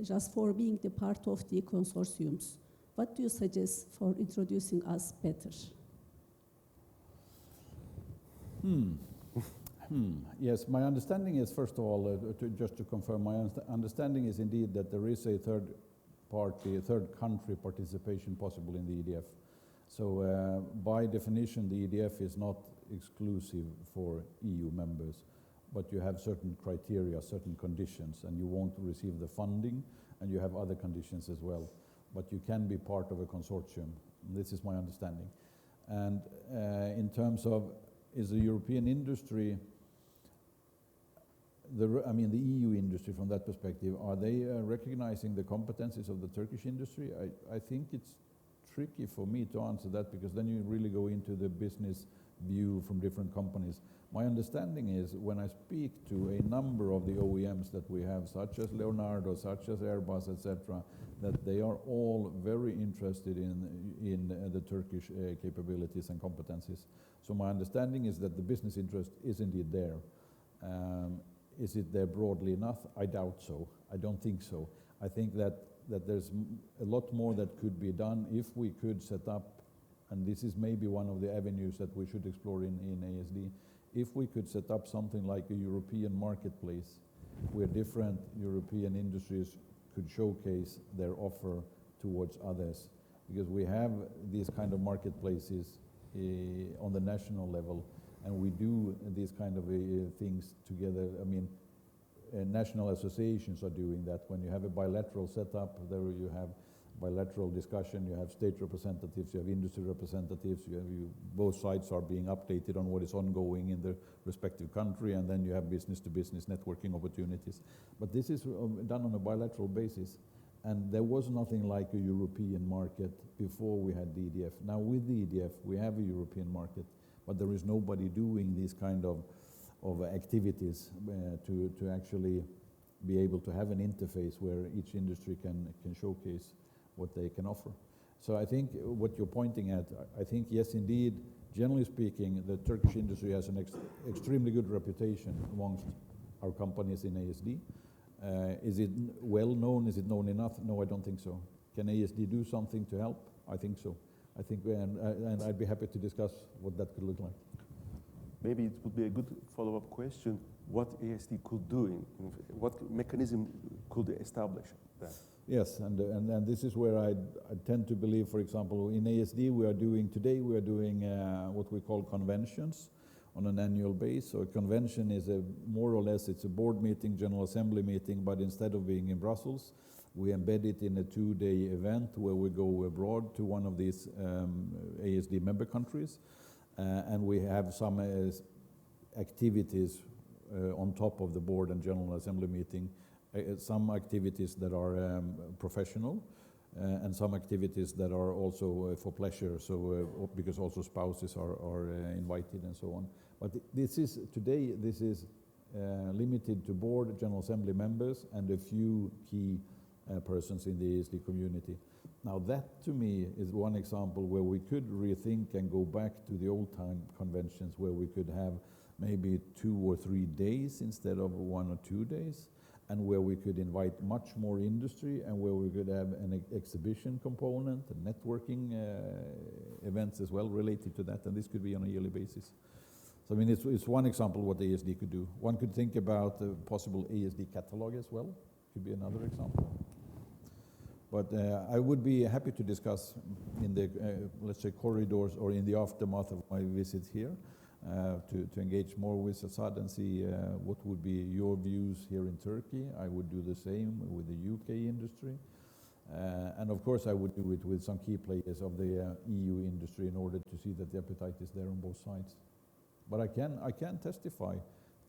just for being the part of the consortiums. What do you suggest for introducing us better? Yes, my understanding is, first of all, just to confirm, my understanding is indeed that there is a third country participation possible in the EDF. So by definition, the EDF is not exclusive for EU members, but you have certain criteria, certain conditions, and you won't receive the funding, and you have other conditions as well. But you can be part of a consortium. This is my understanding. And in terms of, is the European industry, the EU industry from that perspective, are they recognizing the competencies of the Turkish industry? I think it's tricky for me to answer that, because then you really go into the business view from different companies. My understanding is, when I speak to a number of the OEMs that we have, such as Leonardo, such as Airbus, etc., that they are all very interested in the Turkish capabilities and competencies. So my understanding is that the business interest is indeed there. Is it there broadly enough? I doubt so. I don't think so. I think that there's a lot more that could be done if we could set up, and this is maybe one of the avenues that we should explore in ASD, if we could set up something like a European marketplace where different European industries could showcase their offer towards others. Because we have these kind of marketplaces on the national level, and we do these kind of things together. I mean, national associations are doing that. When you have a bilateral setup, there you have bilateral discussion, you have state representatives, you have industry representatives, both sides are being updated on what is ongoing in the respective country, and then you have business-to-business networking opportunities. But this is done on a bilateral basis, and there was nothing like a European market before we had the EDF. Now with the EDF, we have a European market, but there is nobody doing these kind of activities to actually be able to have an interface where each industry can showcase what they can offer. So I think what you're pointing at, I think yes, indeed, generally speaking, the Turkish industry has an extremely good reputation amongst our companies in ASD. Is it well known? Is it known enough? No, I don't think so. Can ASD do something to help? I think so. I think, and I'd be happy to discuss what that could look like. Maybe it would be a good follow-up question, what ASD could do, what mechanism could establish that? Yes, and this is where I tend to believe, for example, in ASD we are doing what we call conventions on an annual basis. So a convention is more or less, it's a board meeting, General Assembly meeting, but instead of being in Brussels, we embed it in a 2-day event where we go abroad to one of these ASD member countries, and we have some activities on top of the board and General Assembly meeting. Some activities that are professional, and some activities that are also for pleasure, so because also spouses are invited and so on. But this is limited to board, General Assembly members, and a few key persons in the ASD community. Now that to me is one example where we could rethink and go back to the old time conventions, where we could have maybe 2 or 3 days instead of 1 or 2 days, and where we could invite much more industry, and where we could have an exhibition component, and networking events as well related to that, and this could be on a yearly basis. So I mean, it's one example what the ASD could do. One could think about the possible ASD catalog as well, could be another example. But I would be happy to discuss in the, let's say, corridors or in the aftermath of my visit here, to engage more with SASAD and see what would be your views here in Turkey. I would do the same with the UK industry. And of course I would do it with some key players of the EU industry in order to see that the appetite is there on both sides. But I can testify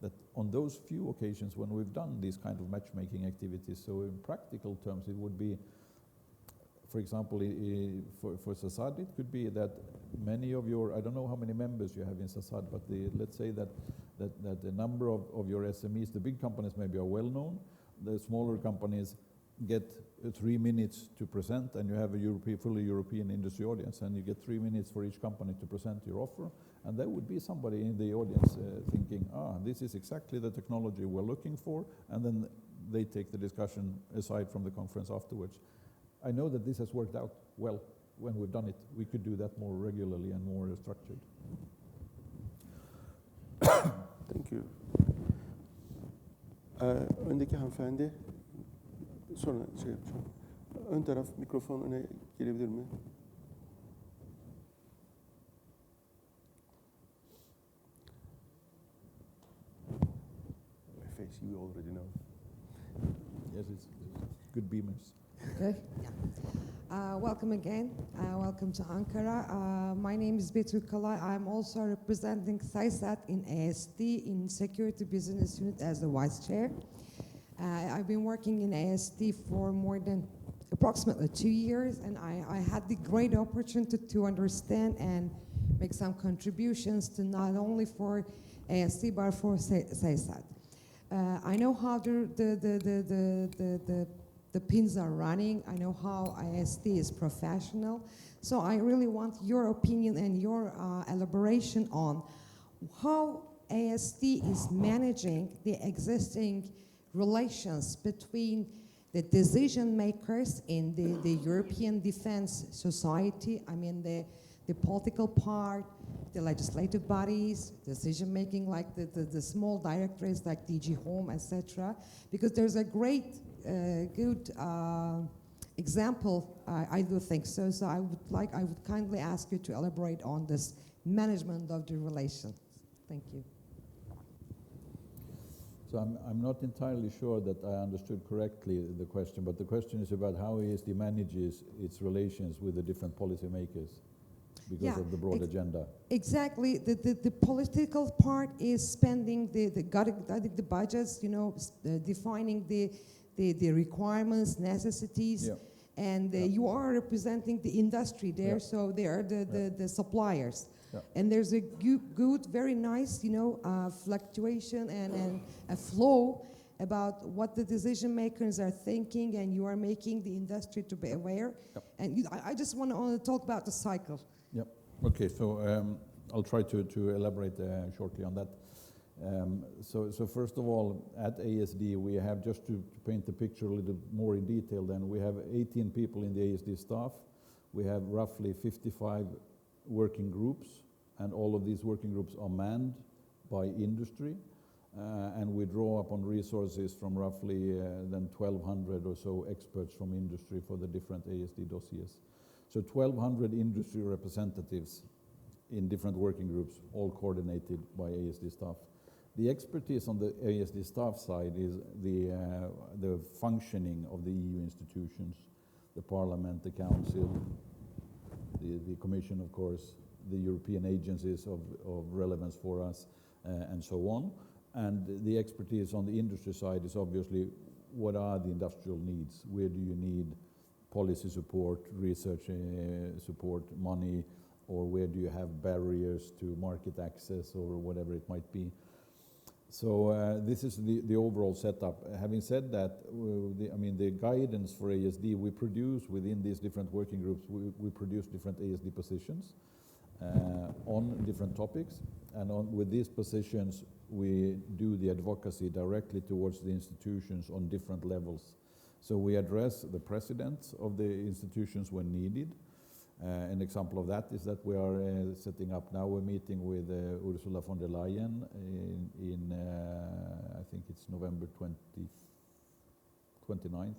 that on those few occasions when we've done these kind of matchmaking activities, so in practical terms it would be, for example, for SASAD it could be that many of your, I don't know how many members you have in SASAD, but let's say that the number of your SMEs, the big companies maybe are well known, the smaller companies get 3 minutes to present, and you have a fully European industry audience, and you get 3 minutes for each company to present your offer, and there would be somebody in the audience thinking, this is exactly the technology we're looking for, and then they take the discussion aside from the conference afterwards. I know that this has worked out well when we've done it. We could do that more regularly and more structured. Thank you. Öndeki hanımefendi, sonra şey yapacağım. Ön taraf mikrofon öne gelebilir mi? My face you already know. Yes, it's good beamers. Okay. Welcome again. Welcome to Ankara. My name is Betül Kalay. I'm also representing SASAD in ASD in Security Business Unit as the Vice Chair. I've been working in ASD for more than approximately 2 years, and I had the great opportunity to understand and make some contributions to not only for ASD but for SASAD. I know how the pins are running. I know how ASD is professional. So I really want your opinion and your elaboration on how ASD is managing the existing relations between the decision makers in the European Defense Society, I mean the political part, the legislative bodies, decision making like the small directorates like DG Home, etc. Because there's a great, good example, I do think so. So I would kindly ask you to elaborate on this management of the relations. Thank you. So I'm not entirely sure that I understood correctly the question, but the question is about how ASD manages its relations with the different policymakers because of the broad agenda. Exactly. The political part is spending guiding the budgets, you know, defining the requirements, necessities, and you are representing the industry there, so they are the suppliers. And there's a good, very nice, you know, fluctuation and a flow about what the decision makers are thinking, and you are making the industry to be aware. And I just want to talk about the cycle. Yep. Okay. So I'll try to elaborate shortly on that. So first of all, at ASD, we have, just to paint the picture a little more in detail, then we have 18 people in the ASD staff. We have roughly 55 working groups, and all of these working groups are manned by industry, and we draw upon resources from roughly then 1,200 or so experts from industry for the different ASD dossiers. So 1,200 industry representatives in different working groups, all coordinated by ASD staff. The expertise on the ASD staff side is the functioning of the EU institutions, the Parliament, the Council, the Commission, of course, the European agencies of relevance for us, and so on. And the expertise on the industry side is obviously what are the industrial needs? Where do you need policy support, research support, money, or where do you have barriers to market access or whatever it might be? So this is the overall setup. Having said that, the guidance for ASD, we produce within these different working groups, we produce different ASD positions on different topics, and with these positions we do the advocacy directly towards the institutions on different levels. So we address the presidents of the institutions when needed. An example of that is that we are setting up now a meeting with Ursula von der Leyen in I think it's November 29th,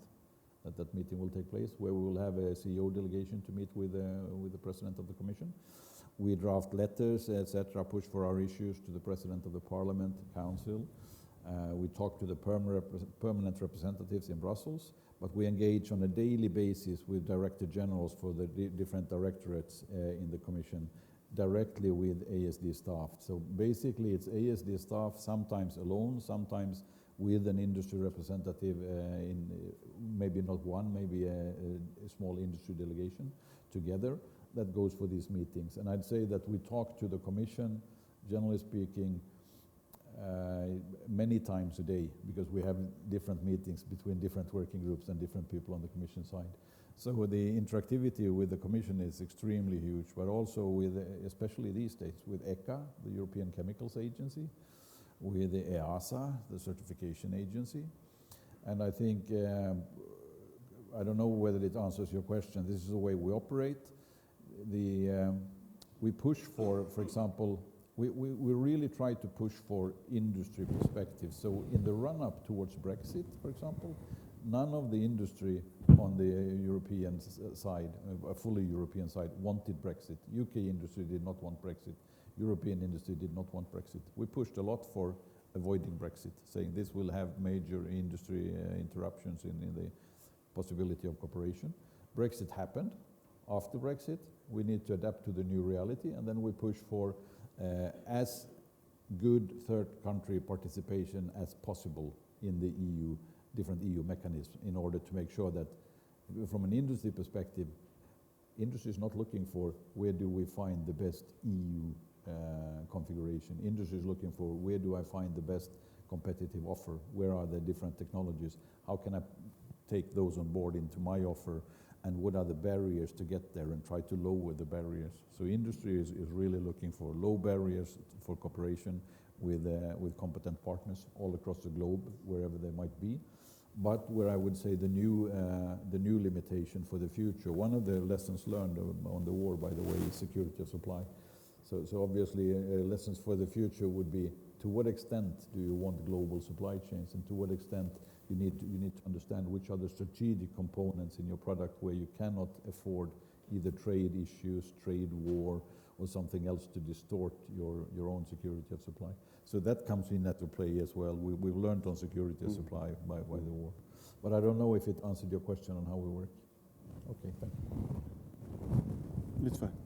that meeting will take place, where we will have a CEO delegation to meet with the President of the Commission. We draft letters, etc., push for our issues to the President of the Parliament, Council. We talk to the permanent representatives in Brussels, but we engage on a daily basis with Director Generals for the different directorates in the Commission, directly with ASD staff. So basically it's ASD staff, sometimes alone, sometimes with an industry representative in maybe not one, maybe a small industry delegation together that goes for these meetings. And I'd say that we talk to the Commission, generally speaking, many times a day, because we have different meetings between different working groups and different people on the Commission side. So the interactivity with the Commission is extremely huge, but also with, especially these days, with ECHA, the European Chemicals Agency, with the EASA, the certification agency. And I think, I don't know whether it answers your question, this is the way we operate. We push for example, we really try to push for industry perspective. So in the run-up towards Brexit, for example, none of the industry on the European side, a fully European side, wanted Brexit. UK industry did not want Brexit. European industry did not want Brexit. We pushed a lot for avoiding Brexit, saying this will have major industry interruptions in the possibility of cooperation. Brexit happened. After Brexit, we need to adapt to the new reality, and then we push for as good third country participation as possible in the EU, different EU mechanisms, in order to make sure that from an industry perspective, industry is not looking for where do we find the best EU configuration. Industry is looking for where do I find the best competitive offer, where are the different technologies, how can I take those on board into my offer, and what are the barriers to get there, and try to lower the barriers. So industry is really looking for low barriers for cooperation with competent partners all across the globe, wherever they might be. But where I would say the new limitation for the future, one of the lessons learned on the war, by the way, is security of supply. So obviously lessons for the future would be, to what extent do you want global supply chains, and to what extent you need to understand which are the strategic components in your product where you cannot afford either trade issues, trade war, or something else to distort your own security of supply. So that comes in at play as well. We've learned on security of supply by the war. But I don't know if it answered your question on how we work. Okay, thank you. It's fine.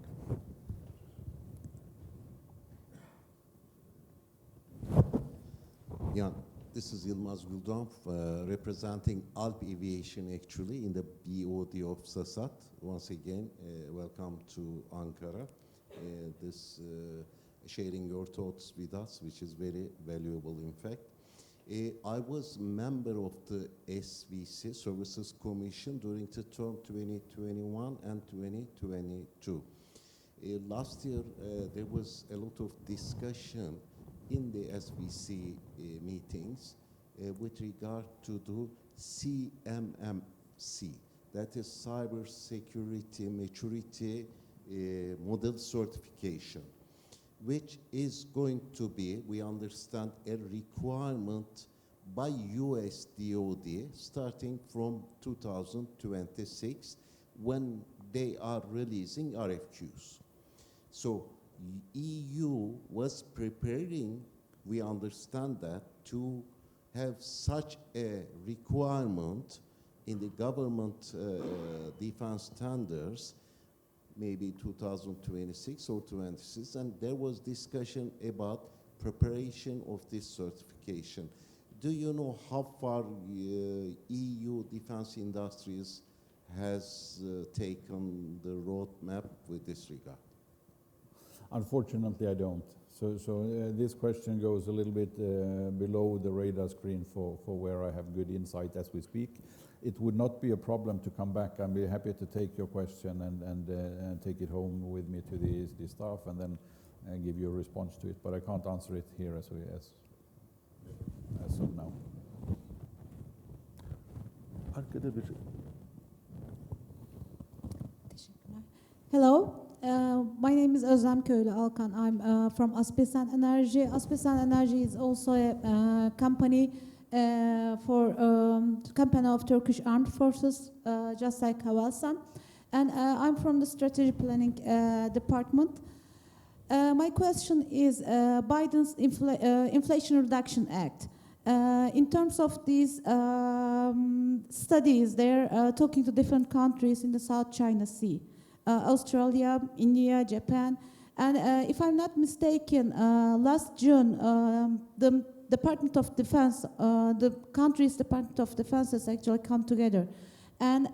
Yeah, this is Yılmaz Güldorf, representing Alp Aviation actually in the BOD of SASAD. Once again, welcome to Ankara. Sharing your thoughts with us, which is very valuable in fact. I was member of the SVC, Services Commission, during the term 2021 and 2022. Last year, there was a lot of discussion in the SVC meetings with regard to the CMMC, that is Cyber Security Maturity Model Certification, which is going to be, we understand, a requirement by US DOD starting from 2026 when they are releasing RFQs. So EU was preparing, we understand that, to have such a requirement in the government defense tenders, maybe 2026 or 26, and there was discussion about preparation of this certification. Do you know how far EU defense industries has taken the roadmap with this regard? Unfortunately, I don't. So this question goes a little bit below the radar screen for where I have good insight as we speak. It would not be a problem to come back. I'd be happy to take your question and take it home with me to the staff and then give you a response to it. But I can't answer it here as of now. Hello. My name is Özlem Köylü Alkan. I'm from Aspesen Enerji. Aspesen Enerji is also a company for campaign of Turkish Armed Forces, just like Havelsan. And I'm from the Strategic Planning Department. My question is Biden's Inflation Reduction Act. In terms of these studies, they're talking to different countries in the South China Sea, Australia, India, Japan. And if I'm not mistaken, last June, the Department of Defense, the country's Department of Defense has actually come together. And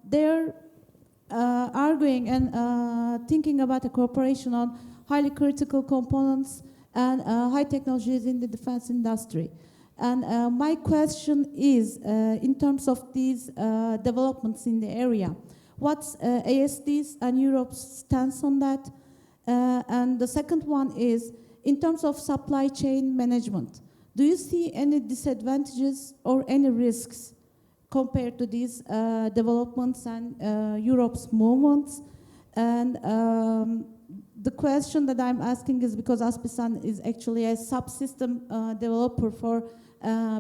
they're arguing and thinking about a cooperation on highly critical components and high technologies in the defense industry. And my question is, in terms of these developments in the area, what's ASD's and Europe's stance on that? And the second one is, in terms of supply chain management, do you see any disadvantages or any risks compared to these developments and Europe's movements? And the question that I'm asking is because Aspison is actually a subsystem developer for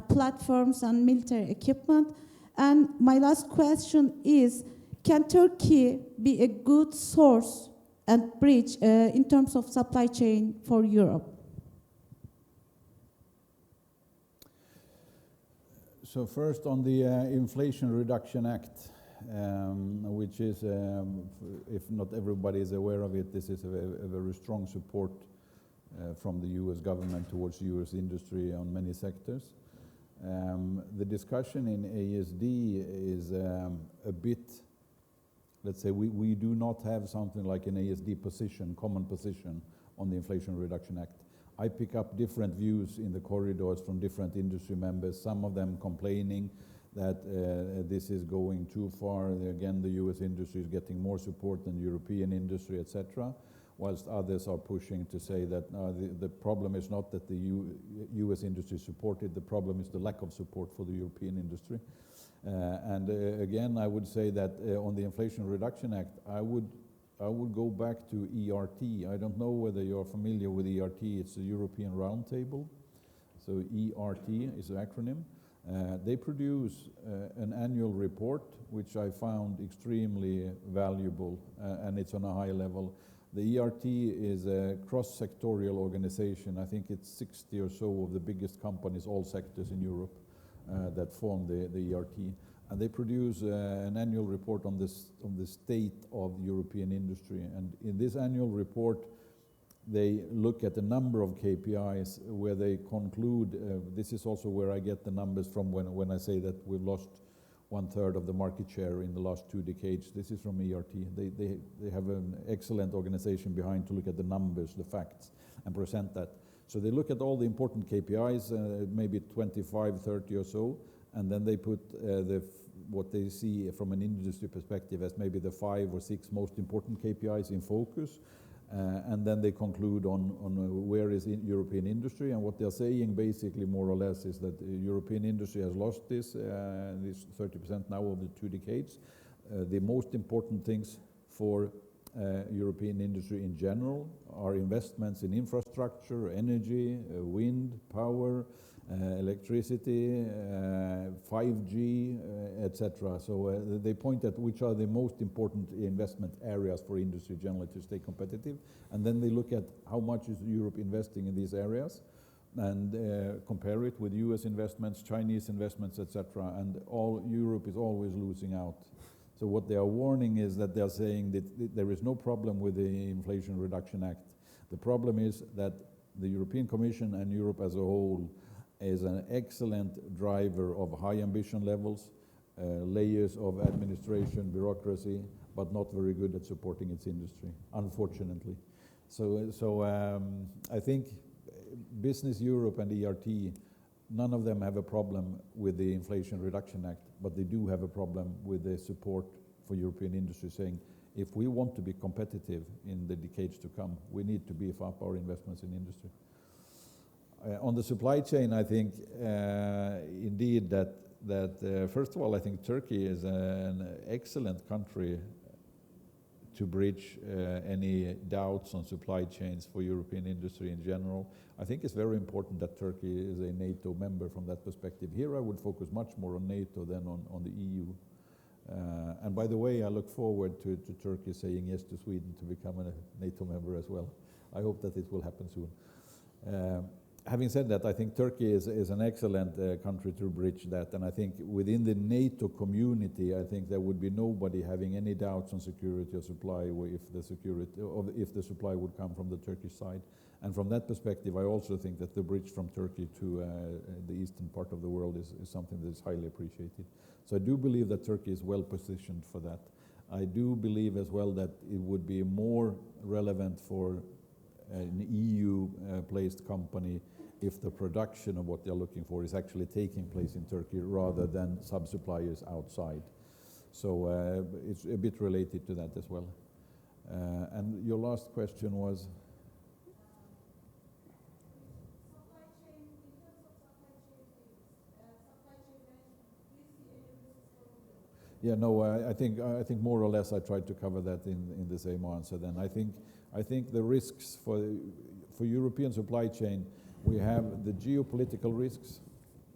platforms and military equipment. And my last question is, can Turkey be a good source and bridge in terms of supply chain for Europe? So first on the Inflation Reduction Act, which is, if not everybody is aware of it, this is a very strong support from the US government towards US industry on many sectors. The discussion in ASD is a bit, let's say, we do not have something like an ASD position, common position on the Inflation Reduction Act. I pick up different views in the corridors from different industry members, some of them complaining that this is going too far. Again, the US industry is getting more support than European industry, etc., whilst others are pushing to say that the problem is not that the US industry supported, the problem is the lack of support for the European industry. And again, I would say that on the Inflation Reduction Act, I would go back to ERT. I don't know whether you're familiar with ERT. It's the European Roundtable. So ERT is an acronym. They produce an annual report, which I found extremely valuable, and it's on a high level. The ERT is a cross-sectorial organization. I think it's 60 or so of the biggest companies, all sectors in Europe, that form the ERT. And they produce an annual report on the state of European industry. And in this annual report, they look at a number of KPIs where they conclude, this is also where I get the numbers from when I say that we've lost 1/3 of the market share in the last 2 decades. This is from ERT. They have an excellent organization behind to look at the numbers, the facts, and present that. So they look at all the important KPIs, maybe 25, 30 or so, and then they put what they see from an industry perspective as maybe the 5 or 6 most important KPIs in focus. And then they conclude on where is European industry, and what they're saying basically more or less is that European industry has lost this 30% now over the 2 decades. The most important things for European industry in general are investments in infrastructure, energy, wind, power, electricity, 5G, etc. So they point at which are the most important investment areas for industry generally to stay competitive, and then they look at how much is Europe investing in these areas and compare it with US investments, Chinese investments, etc. And Europe is always losing out. So what they are warning is that they are saying that there is no problem with the Inflation Reduction Act. The problem is that the European Commission and Europe as a whole is an excellent driver of high ambition levels, layers of administration, bureaucracy, but not very good at supporting its industry, unfortunately. So I think Business Europe and ERT, none of them have a problem with the Inflation Reduction Act, but they do have a problem with the support for European industry, saying if we want to be competitive in the decades to come, we need to beef up our investments in industry. On the supply chain, I think indeed that first of all, I think Turkey is an excellent country to bridge any doubts on supply chains for European industry in general. I think it's very important that Turkey is a NATO member from that perspective. Here I would focus much more on NATO than on the EU. And by the way, I look forward to Turkey saying yes to Sweden to become a NATO member as well. I hope that it will happen soon. Having said that, I think Turkey is an excellent country to bridge that, and I think within the NATO community, I think there would be nobody having any doubts on security of supply if the supply would come from the Turkish side. And from that perspective, I also think that the bridge from Turkey to the eastern part of the world is something that is highly appreciated. So I do believe that Turkey is well positioned for that. I do believe as well that it would be more relevant for an EU-placed company if the production of what they're looking for is actually taking place in Turkey rather than sub-suppliers outside. So it's a bit related to that as well. And your last question was? Yeah, no, I think more or less I tried to cover that in the same answer. Then I think the risks for European supply chain, we have the geopolitical risks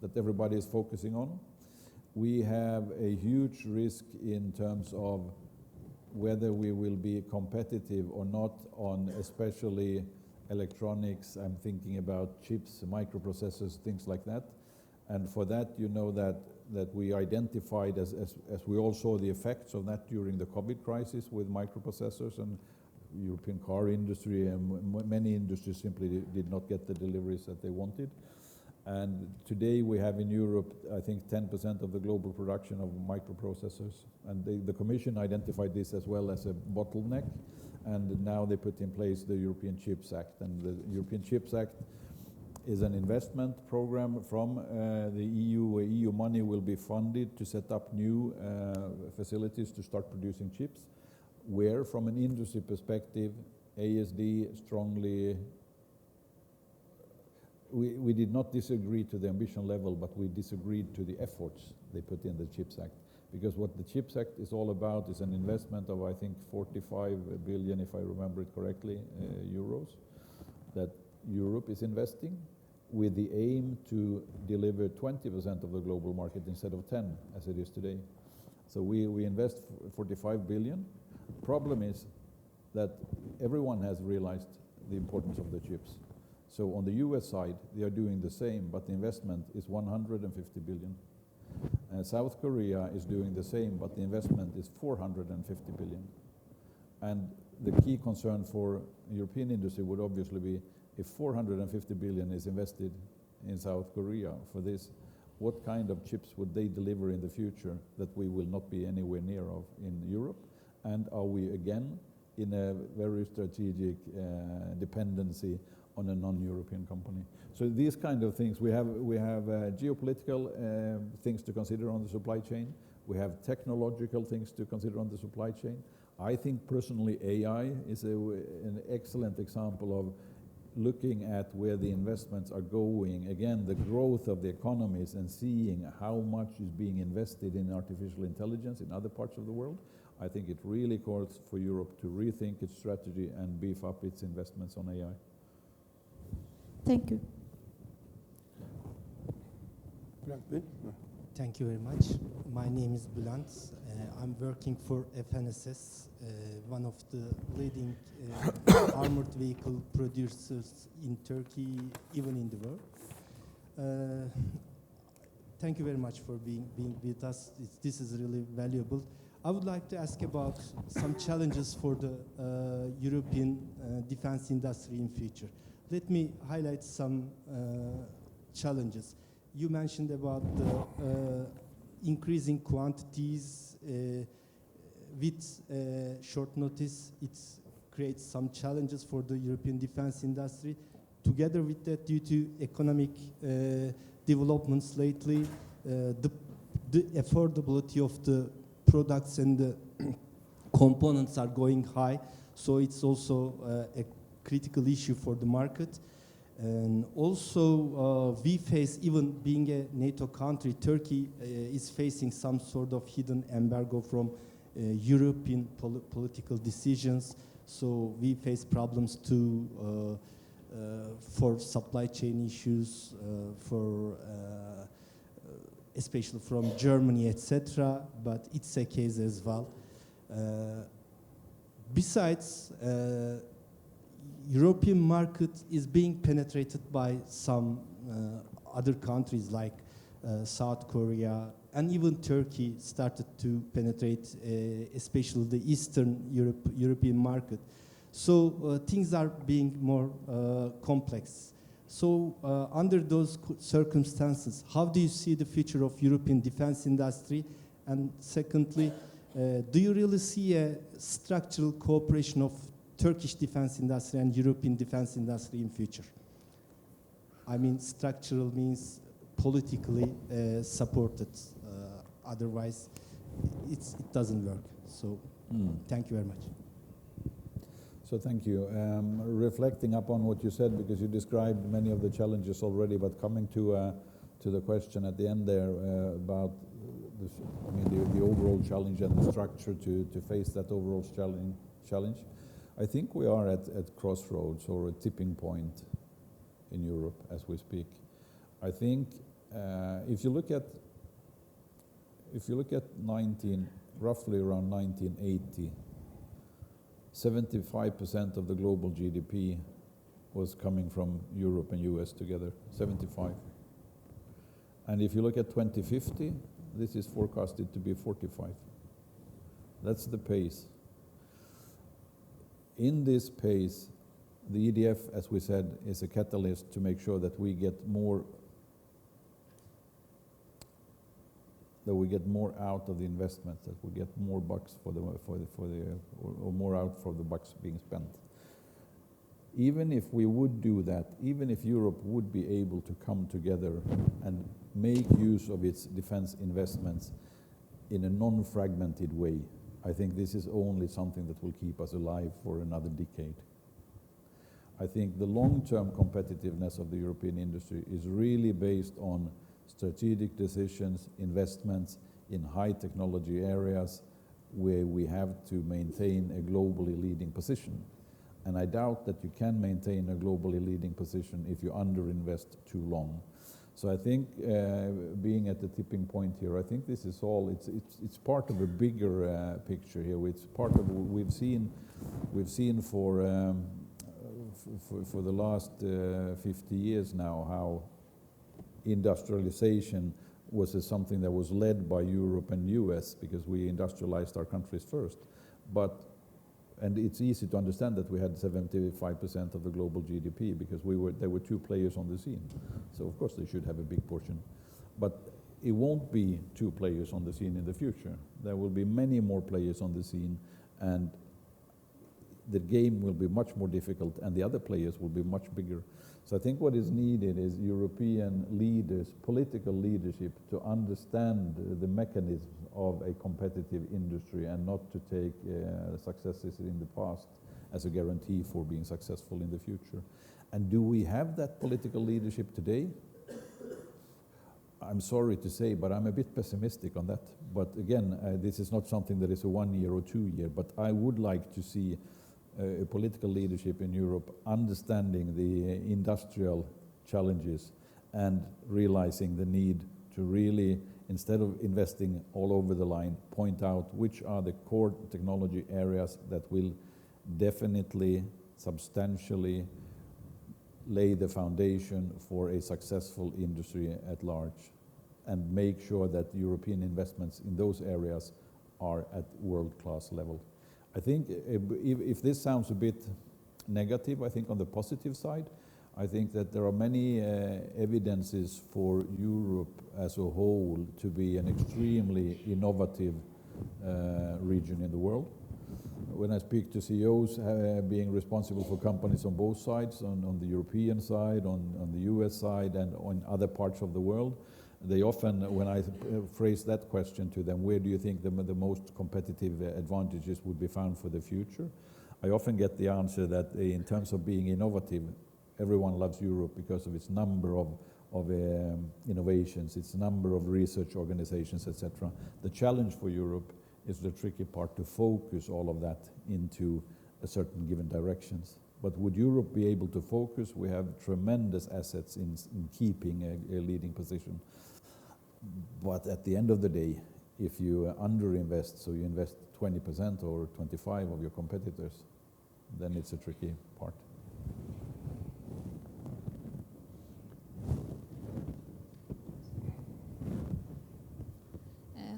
that everybody is focusing on. We have a huge risk in terms of whether we will be competitive or not on especially electronics. I'm thinking about chips, microprocessors, things like that. And for that, you know that we identified as we all saw the effects of that during the COVID crisis with microprocessors, and European car industry and many industries simply did not get the deliveries that they wanted. And today we have in Europe, I think 10% of the global production of microprocessors. And the Commission identified this as well as a bottleneck. And now they put in place the European Chips Act. And the European Chips Act is an investment program from the EU, where EU money will be funded to set up new facilities to start producing chips, where from an industry perspective, ASD strongly, we did not disagree to the ambition level, but we disagreed to the efforts they put in the Chips Act. Because what the Chips Act is all about is an investment of, I think, 45 billion, if I remember it correctly, euros, that Europe is investing, with the aim to deliver 20% of the global market instead of 10, as it is today. So we invest 45 billion. Problem is that everyone has realized the importance of the chips. So on the US side, they are doing the same, but the investment is 150 billion. South Korea is doing the same, but the investment is 450 billion. And the key concern for European industry would obviously be, if 450 billion is invested in South Korea for this, what kind of chips would they deliver in the future that we will not be anywhere near of in Europe? And are we again in a very strategic dependency on a non-European company? So these kind of things, we have geopolitical things to consider on the supply chain. We have technological things to consider on the supply chain. I think personally AI is an excellent example of looking at where the investments are going. Again, the growth of the economies and seeing how much is being invested in artificial intelligence in other parts of the world. I think it really calls for Europe to rethink its strategy and beef up its investments on AI. Thank you. Thank you very much. My name is Bülent. I'm working for FNSS, one of the leading armored vehicle producers in Turkey, even in the world. Thank you very much for being with us. This is really valuable. I would like to ask about some challenges for the European defense industry in future. Let me highlight some challenges. You mentioned about the increasing quantities with short notice. It creates some challenges for the European defense industry. Together with that, due to economic developments lately, the affordability of the products and the components are going high. So it's also a critical issue for the market. And also, we face, even being a NATO country, Turkey is facing some sort of hidden embargo from European political decisions. So we face problems too for supply chain issues, especially from Germany, etc. But it's a case as well. Besides, European market is being penetrated by some other countries like South Korea, and even Turkey started to penetrate, especially the Eastern European market. So things are being more complex. So under those circumstances, how do you see the future of European defense industry? And secondly, do you really see a structural cooperation of Turkish defense industry and European defense industry in future? I mean, structural means politically supported. Otherwise, it doesn't work. So, thank you very much. So thank you. Reflecting upon what you said, because you described many of the challenges already, but coming to the question at the end there about this, I mean, the overall challenge and the structure to face that overall challenge. I think we are at crossroads or a tipping point in Europe as we speak. I think if you look at roughly around 1980, 75% of the global GDP was coming from Europe and US together, 75. And if you look at 2050, this is forecasted to be 45. That's the pace. In this pace, the EDF, as we said, is a catalyst to make sure that we get more out of the investments, that we get more bucks or more out for the bucks being spent. Even if we would do that, even if Europe would be able to come together and make use of its defense investments in a non-fragmented way, I think this is only something that will keep us alive for another decade. I think the long-term competitiveness of the European industry is really based on strategic decisions, investments in high technology areas where we have to maintain a globally leading position. And I doubt that you can maintain a globally leading position if you underinvest too long. So I think being at the tipping point here, I think this is all, it's part of a bigger picture here. It's part of what we've seen for the last 50 years now, how industrialization was something that was led by Europe and US because we industrialized our countries first. And it's easy to understand that we had 75% of the global GDP because there were two players on the scene. So of course they should have a big portion. But it won't be two players on the scene in the future. There will be many more players on the scene, and the game will be much more difficult and the other players will be much bigger. So I think what is needed is European leaders, political leadership, to understand the mechanisms of a competitive industry and not to take successes in the past as a guarantee for being successful in the future. And do we have that political leadership today? I'm sorry to say, but I'm a bit pessimistic on that. But again, this is not something that is a 1 year or 2 year, but I would like to see a political leadership in Europe understanding the industrial challenges and realizing the need to really, instead of investing all over the line, point out which are the core technology areas that will definitely, substantially lay the foundation for a successful industry at large, and make sure that European investments in those areas are at world-class level. I think if this sounds a bit negative, I think on the positive side, I think that there are many evidences for Europe as a whole to be an extremely innovative region in the world. When I speak to CEOs being responsible for companies on both sides, on the European side, on the US side, and on other parts of the world, they often, when I phrase that question to them, where do you think the most competitive advantages would be found for the future? I often get the answer that in terms of being innovative, everyone loves Europe because of its number of innovations, its number of research organizations, etc. The challenge for Europe is the tricky part, to focus all of that into a certain given directions. But would Europe be able to focus? We have tremendous assets in keeping a leading position. But at the end of the day, if you underinvest, so you invest 20% or 25% of your competitors, then it's a tricky part.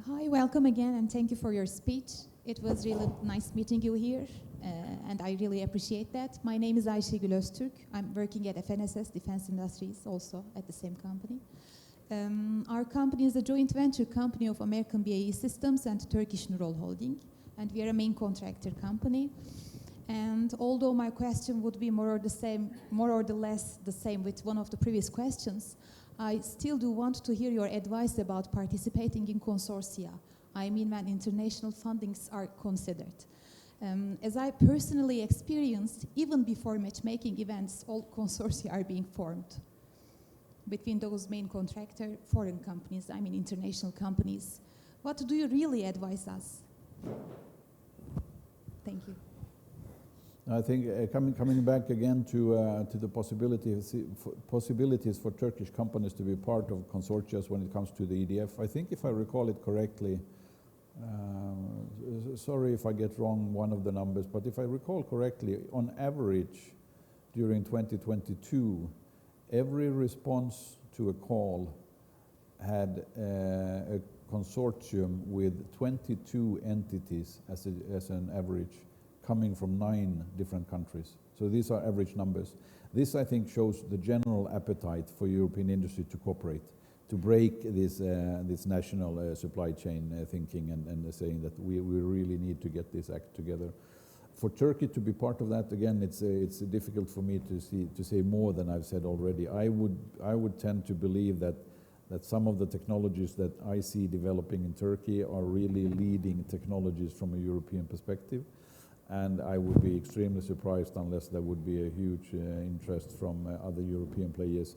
Hi, welcome again, and thank you for your speech. It was really nice meeting you here, and I really appreciate that. My name is Özgür. I'm working at FNSS Defense Industries, also at the same company. Our company is a joint venture company of American BAE Systems and Turkish Nurol Holding, and we are a main contractor company. And although my question would be more or less the same with one of the previous questions, I still do want to hear your advice about participating in consortia. I mean, when international fundings are considered. As I personally experienced, even before matchmaking events, all consortia are being formed between those main contractor foreign companies, I mean international companies. What do you really advise us? Thank you. I think coming back again to the possibilities for Turkish companies to be part of consortia when it comes to the EDF. I think if I recall it correctly, sorry if I get wrong one of the numbers, but if I recall correctly, on average during 2022, every response to a call had a consortium with 22 entities as an average, coming from 9 different countries. So these are average numbers. This, I think, shows the general appetite for European industry to cooperate, to break this national supply chain thinking and saying that we really need to get this act together. For Turkey to be part of that, again, it's difficult for me to say more than I've said already. I would tend to believe that some of the technologies that I see developing in Turkey are really leading technologies from a European perspective. And I would be extremely surprised unless there would be a huge interest from other European players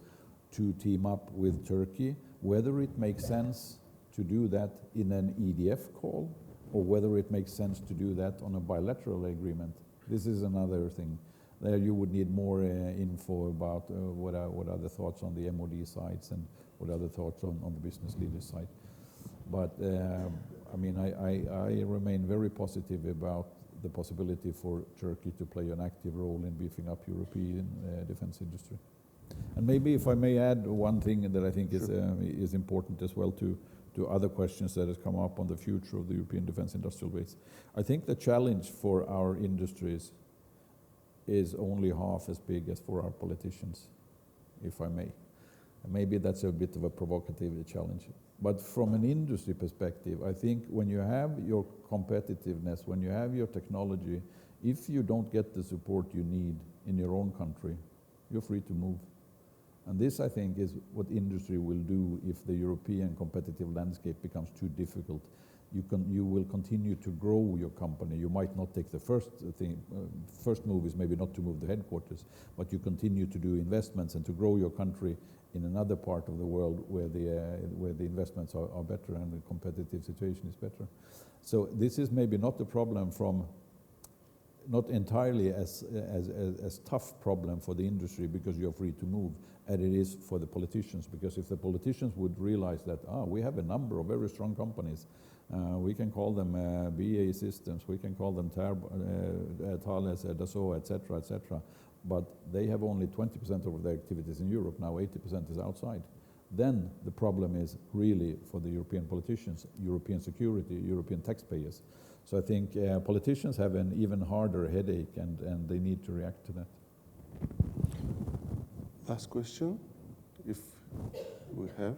to team up with Turkey. Whether it makes sense to do that in an EDF call, or whether it makes sense to do that on a bilateral agreement, this is another thing. There you would need more info about what are the thoughts on the MOD sides and what are the thoughts on the business leaders side. But I mean, I remain very positive about the possibility for Turkey to play an active role in beefing up European defense industry. And maybe if I may add one thing that I think is important as well to other questions that has come up on the future of the European defense industrial base. I think the challenge for our industries is only half as big as for our politicians, if I may. Maybe that's a bit of a provocative challenge. But from an industry perspective, I think when you have your competitiveness, when you have your technology, if you don't get the support you need in your own country, you're free to move. And this, I think, is what industry will do if the European competitive landscape becomes too difficult. You will continue to grow your company. You might not take the first move is maybe not to move the headquarters, but you continue to do investments and to grow your country in another part of the world where the investments are better and the competitive situation is better. So this is maybe not the problem from, not entirely as tough problem for the industry because you're free to move, as it is for the politicians. Because if the politicians would realize that, we have a number of very strong companies, we can call them BAE Systems, we can call them Thales, Dassault, etc., but they have only 20% of their activities in Europe, now 80% is outside. Then the problem is really for the European politicians, European security, European taxpayers. So I think politicians have an even harder headache and they need to react to that. Last question, if we have.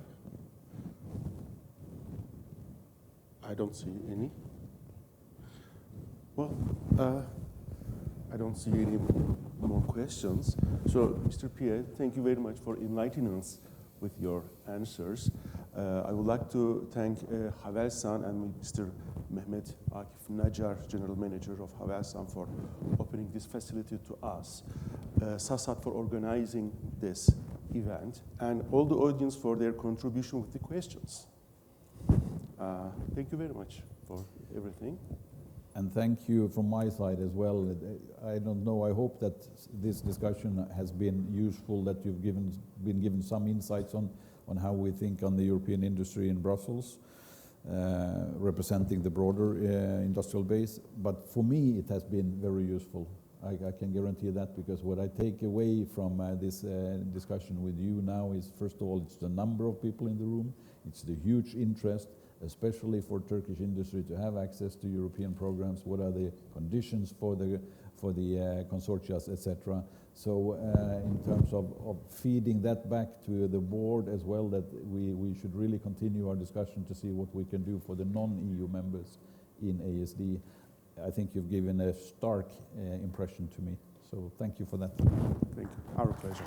I don't see any. Well, I don't see any more questions. So, Mr. Pierre, thank you very much for enlightening us with your answers. I would like to thank Havelsan and Mr. Mehmet Akif Nacar, General Manager of Havelsan, for opening this facility to us, SASAD for organizing this event, and all the audience for their contribution with the questions. Thank you very much. for everything. And thank you from my side as well. I don't know, I hope that this discussion has been useful, that you've been given some insights on how we think on the European industry in Brussels, representing the broader industrial base. But for me, it has been very useful. I can guarantee that, because what I take away from this discussion with you now is, first of all, it's the number of people in the room, it's the huge interest, especially for Turkish industry to have access to European programs. What are the conditions for the consortia, etc. So in terms of feeding that back to the board as well, that we should really continue our discussion to see what we can do for the non-EU members in ASD. I think you've given a stark impression to me. So thank you for that. Thank you. Our pleasure.